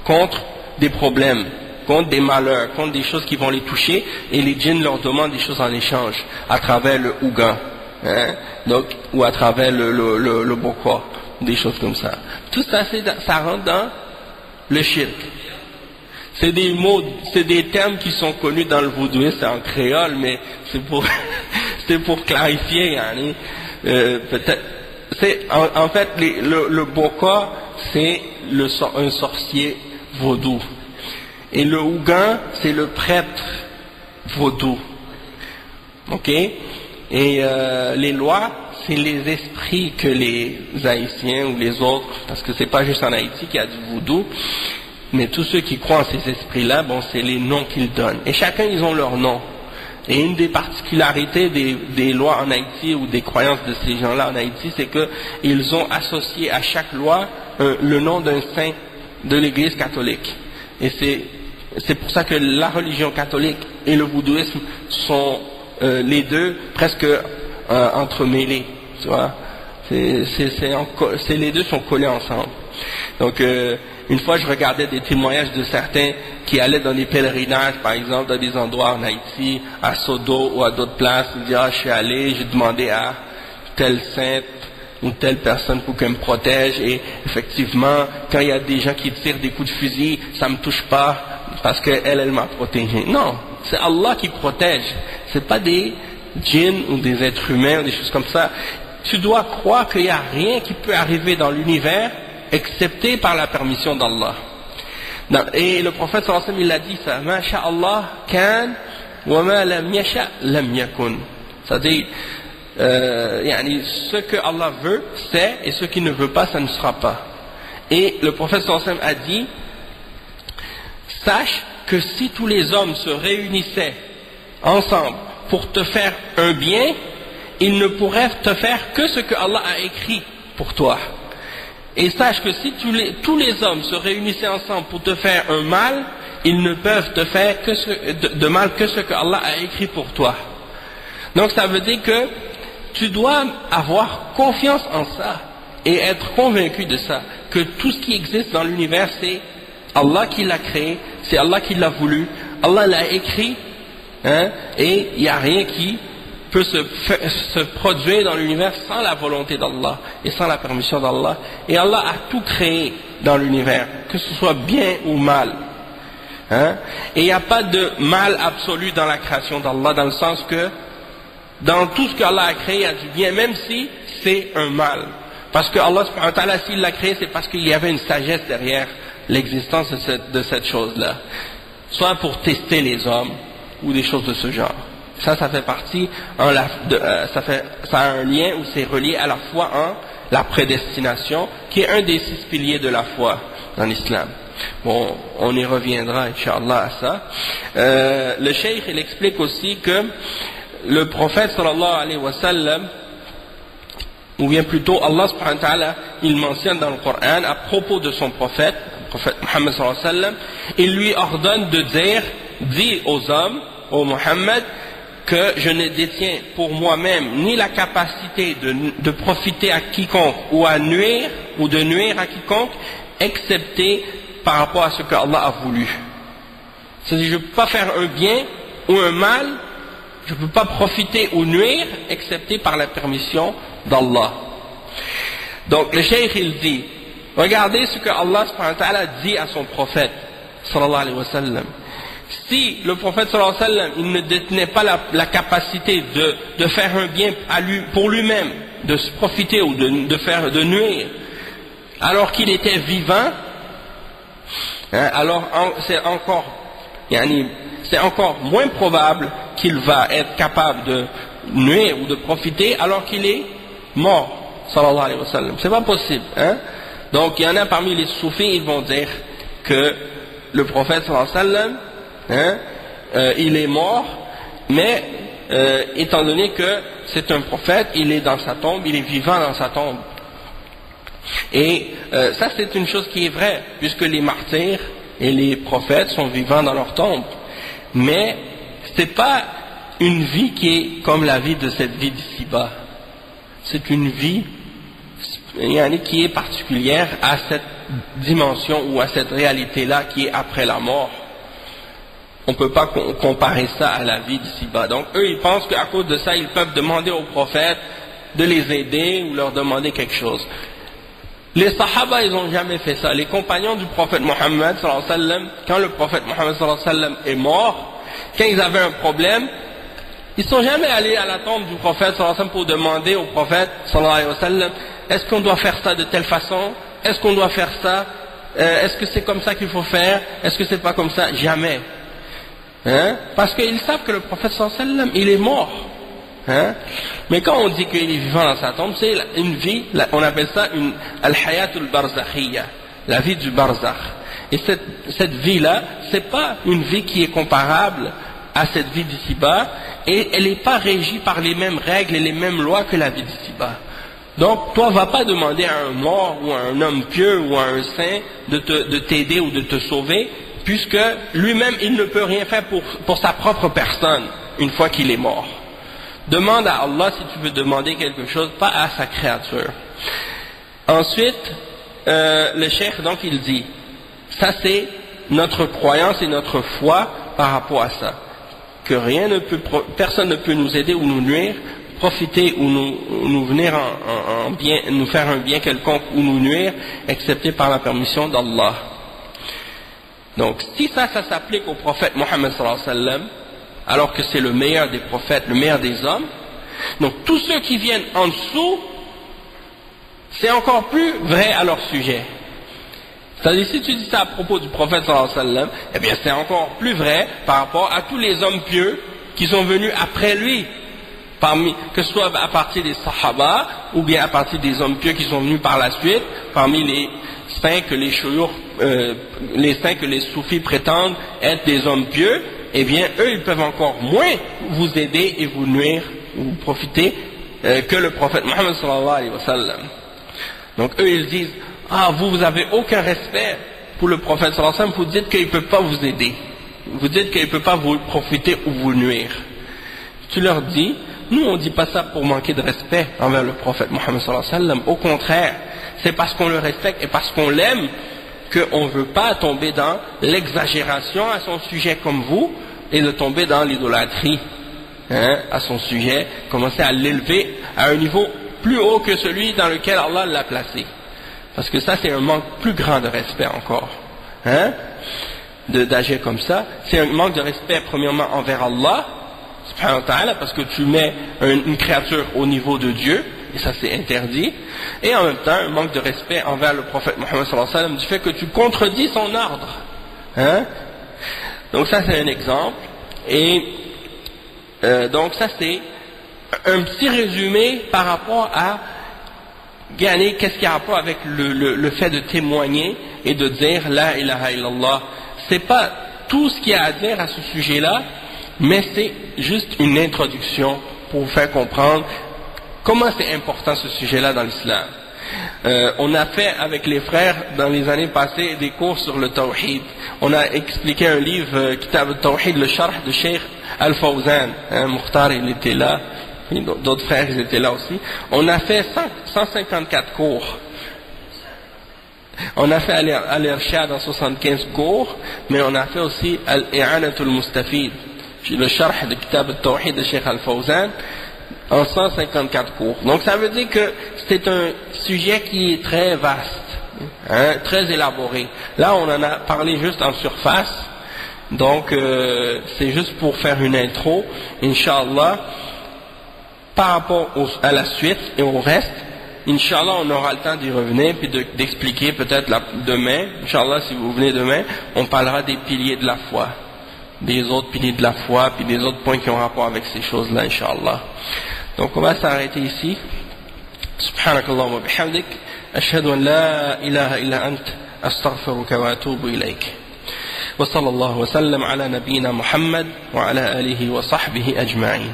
contre des problèmes, contre des malheurs, contre des choses qui vont les toucher, et les djinns leur demandent des choses en échange, à travers le ougan, hein, donc, ou à travers le boka, des choses comme ça. Tout ça, ça rentre dans le shirk. C'est des mots, c'est des termes qui sont connus dans le vaudouisme, c'est en créole, mais c'est pour clarifier, hein, peut-être. En fait, le boka, c'est un sorcier vaudou. Et le ougan, c'est le prêtre vaudou. Ok? Et les lois, c'est les esprits que les Haïtiens ou les autres, parce que c'est pas juste en Haïti qu'il y a du vaudou, mais tous ceux qui croient en ces esprits-là, bon, c'est les noms qu'ils donnent. Et chacun, ils ont leur nom. Et une des particularités des lois en Haïti ou des croyances de ces gens-là en Haïti, c'est qu'ils ont associé à chaque loi le nom d'un saint de l'Église catholique. Et c'est pour ça que la religion catholique et le vaudouisme sont les deux presque entremêlés. Tu vois, les deux sont collés ensemble. Donc une fois je regardais des témoignages de certains qui allaient dans des pèlerinages, par exemple dans des endroits en Haïti, à Sodo ou à d'autres places, ils disaient je suis allé, j'ai demandé à telle sainte ou telle personne pour qu'elle me protège, et effectivement quand il y a des gens qui tirent des coups de fusil, ça me touche pas parce qu'elle m'a protégé. Non, c'est Allah qui protège, c'est pas des djinns ou des êtres humains ou des choses comme ça. Tu dois croire qu'il n'y a rien qui peut arriver dans l'univers excepté par la permission d'Allah. Et le prophète sallallahu alayhi wa sallam, il a dit ça, ma sha Allah kan wa ma lam yasha lam yakun. C'est-à-dire ce que Allah veut c'est, et ce qu'il ne veut pas ça ne sera pas. Et le prophète sallallahu alayhi wa sallam a dit, sache que si tous les hommes se réunissaient ensemble pour te faire un bien, ils ne pourraient te faire que ce que Allah a écrit pour toi. Et sache que si tous les hommes se réunissaient ensemble pour te faire un mal, ils ne peuvent te faire de mal que ce que Allah a écrit pour toi. Donc ça veut dire que tu dois avoir confiance en ça et être convaincu de ça, que tout ce qui existe dans l'univers c'est Allah qui l'a créé, c'est Allah qui l'a voulu, Allah l'a écrit, hein, et il n'y a rien qui peut se produire dans l'univers sans la volonté d'Allah et sans la permission d'Allah. Et Allah a tout créé dans l'univers, que ce soit bien ou mal. Hein? Et il n'y a pas de mal absolu dans la création d'Allah, dans le sens que dans tout ce qu'Allah a créé, il y a du bien, même si c'est un mal. Parce que Allah subhanahu wa ta'ala, s'il l'a créé, c'est parce qu'il y avait une sagesse derrière l'existence de cette chose-là. Soit pour tester les hommes, ou des choses de ce genre. Ça fait partie, ça a un lien, ou c'est relié à la foi en la prédestination, qui est un des 6 piliers de la foi dans l'islam. Bon, on y reviendra, Inch'Allah, à ça. Le cheikh, il explique aussi que le prophète, sallallahu alayhi wa sallam, ou bien plutôt Allah subhanahu wa ta'ala, il mentionne dans le Coran à propos de son prophète, le prophète Muhammad sallallahu alayhi wa sallam, il lui ordonne de dire, dis aux hommes, ô Muhammad, que je ne détiens pour moi-même ni la capacité de profiter à quiconque ou à nuire ou de nuire à quiconque, excepté par rapport à ce que Allah a voulu. C'est-à-dire, je ne peux pas faire un bien ou un mal, je ne peux pas profiter ou nuire, excepté par la permission d'Allah. Donc le cheikh il dit, regardez ce que Allah subhanahu wa ta'ala dit à son prophète sallallahu alayhi wa sallam. Si le prophète sallallahu alayhi wa sallam il ne détenait pas la capacité de faire un bien pour lui-même, de se profiter ou de nuire, alors qu'il était vivant, alors c'est encore moins probable qu'il va être capable de nuire ou de profiter alors qu'il est mort, sallallahu alayhi wa sallam. C'est pas possible, hein? Donc il y en a parmi les soufis, ils vont dire que le prophète sallallahu alayhi wa sallam, il est mort, mais étant donné que c'est un prophète, il est dans sa tombe, il est vivant dans sa tombe. Et ça c'est une chose qui est vraie, puisque les martyrs et les prophètes sont vivants dans leur tombe. Mais c'est pas une vie qui est comme la vie de cette vie d'ici-bas. C'est une vie qui est particulière à cette dimension ou à cette réalité-là qui est après la mort. On ne peut pas comparer ça à la vie d'ici-bas. Donc eux, ils pensent qu'à cause de ça, ils peuvent demander aux prophètes de les aider ou leur demander quelque chose. Les Sahaba, ils n'ont jamais fait ça. Les compagnons du prophète Mohammed, sallallahu alayhi wa sallam, quand le prophète Mohammed sallallahu alayhi wa sallam est mort, quand ils avaient un problème, ils ne sont jamais allés à la tombe du prophète sallallahu alayhi wa sallam pour demander au prophète sallallahu alayhi wa sallam, est-ce qu'on doit faire ça de telle façon? Est-ce qu'on doit faire ça? Est-ce que c'est comme ça qu'il faut faire? Est-ce que c'est pas comme ça? Jamais. Hein? Parce qu'ils savent que le prophète sallallahu alayhi wa sallam, il est mort. Hein? Mais quand on dit qu'il est vivant dans sa tombe, c'est une vie, on appelle ça une al-hayatul barzakhiyya, la vie du barzakh. Et cette vie-là, c'est pas une vie qui est comparable à cette vie d'ici-bas, et elle n'est pas régie par les mêmes règles et les mêmes lois que la vie d'ici-bas. Donc, toi, va pas demander à un mort ou à un homme pieux ou à un saint de t'aider ou de te sauver, puisque lui-même, il ne peut rien faire pour sa propre personne, une fois qu'il est mort. Demande à Allah si tu veux demander quelque chose, pas à sa créature. Ensuite, le cheikh, donc, il dit, ça c'est notre croyance et notre foi par rapport à ça. Que personne ne peut nous aider ou nous nuire, profiter ou nous venir en bien, nous faire un bien quelconque ou nous nuire, excepté par la permission d'Allah. Donc, si ça s'applique au prophète Mohammed sallallahu alayhi wa sallam, alors que c'est le meilleur des prophètes, le meilleur des hommes, donc tous ceux qui viennent en dessous, c'est encore plus vrai à leur sujet. C'est-à-dire, si tu dis ça à propos du prophète sallallahu alayhi wa sallam, eh bien c'est encore plus vrai par rapport à tous les hommes pieux qui sont venus après lui, que ce soit à partir des sahaba ou bien à partir des hommes pieux qui sont venus par la suite, parmi les saints que les soufis prétendent être des hommes pieux, eh bien eux ils peuvent encore moins vous aider et vous nuire ou vous profiter que le prophète Mohammed sallallahu alayhi wa sallam. Donc eux ils disent, vous avez aucun respect pour le prophète sallallahu alayhi wa sallam, vous dites qu'il ne peut pas vous aider, vous dites qu'il ne peut pas vous profiter ou vous nuire. Tu leur dis, nous on ne dit pas ça pour manquer de respect envers le prophète Mohammed sallallahu alayhi wa sallam, au contraire, c'est parce qu'on le respecte et parce qu'on l'aime qu'on ne veut pas tomber dans l'exagération à son sujet comme vous et de tomber dans l'idolâtrie à son sujet, commencer à l'élever à un niveau plus haut que celui dans lequel Allah l'a placé. Parce que ça c'est un manque plus grand de respect encore. D'agir comme ça, c'est un manque de respect premièrement envers Allah subhanahu wa ta'ala, parce que tu mets une créature au niveau de Dieu, et ça c'est interdit, et en même temps un manque de respect envers le prophète Mohammed sallallahu alayhi wa sallam du fait que tu contredis son ordre. Hein? Donc ça c'est un exemple, et donc ça c'est un petit résumé par rapport à gagner qu'est-ce qu'il y a rapport avec le fait de témoigner et de dire la ilaha illallah. C'est pas tout ce qu'il y a à dire à ce sujet-là, mais c'est juste une introduction pour vous faire comprendre comment c'est important ce sujet-là dans l'islam. On a fait avec les frères dans les années passées des cours sur le tawhid. On a expliqué un livre, Kitab al-Tawhid, le Sharh de Cheikh Al-Fawzan. Mukhtar il était là, d'autres frères ils étaient là aussi. On a fait 154 cours. On a fait Al-Irshad en 75 cours, mais on a fait aussi Al-I'anatul Mustafid, le Sharh de Kitab al-Tawhid de Cheikh Al-Fawzan, en 154 cours. Donc ça veut dire que c'est un sujet qui est très vaste, très élaboré. Là on en a parlé juste en surface, donc c'est juste pour faire une intro, Inch'Allah. Par rapport à la suite et au reste, Inch'Allah on aura le temps d'y revenir puis d'expliquer peut-être demain, Inch'Allah si vous venez demain, on parlera des piliers de la foi, des autres piliers de la foi puis des autres points qui ont rapport avec ces choses-là, Inch'Allah. Donc on va s'arrêter ici. Subhanakallah wa bihamdik, ashhadu an la ilaha illa ant, astaghfiruka wa atubu ilayk. Wa sallallahu wa sallam ala nabiyyina Muhammad wa ala alihi wa sahbihi ajma'in.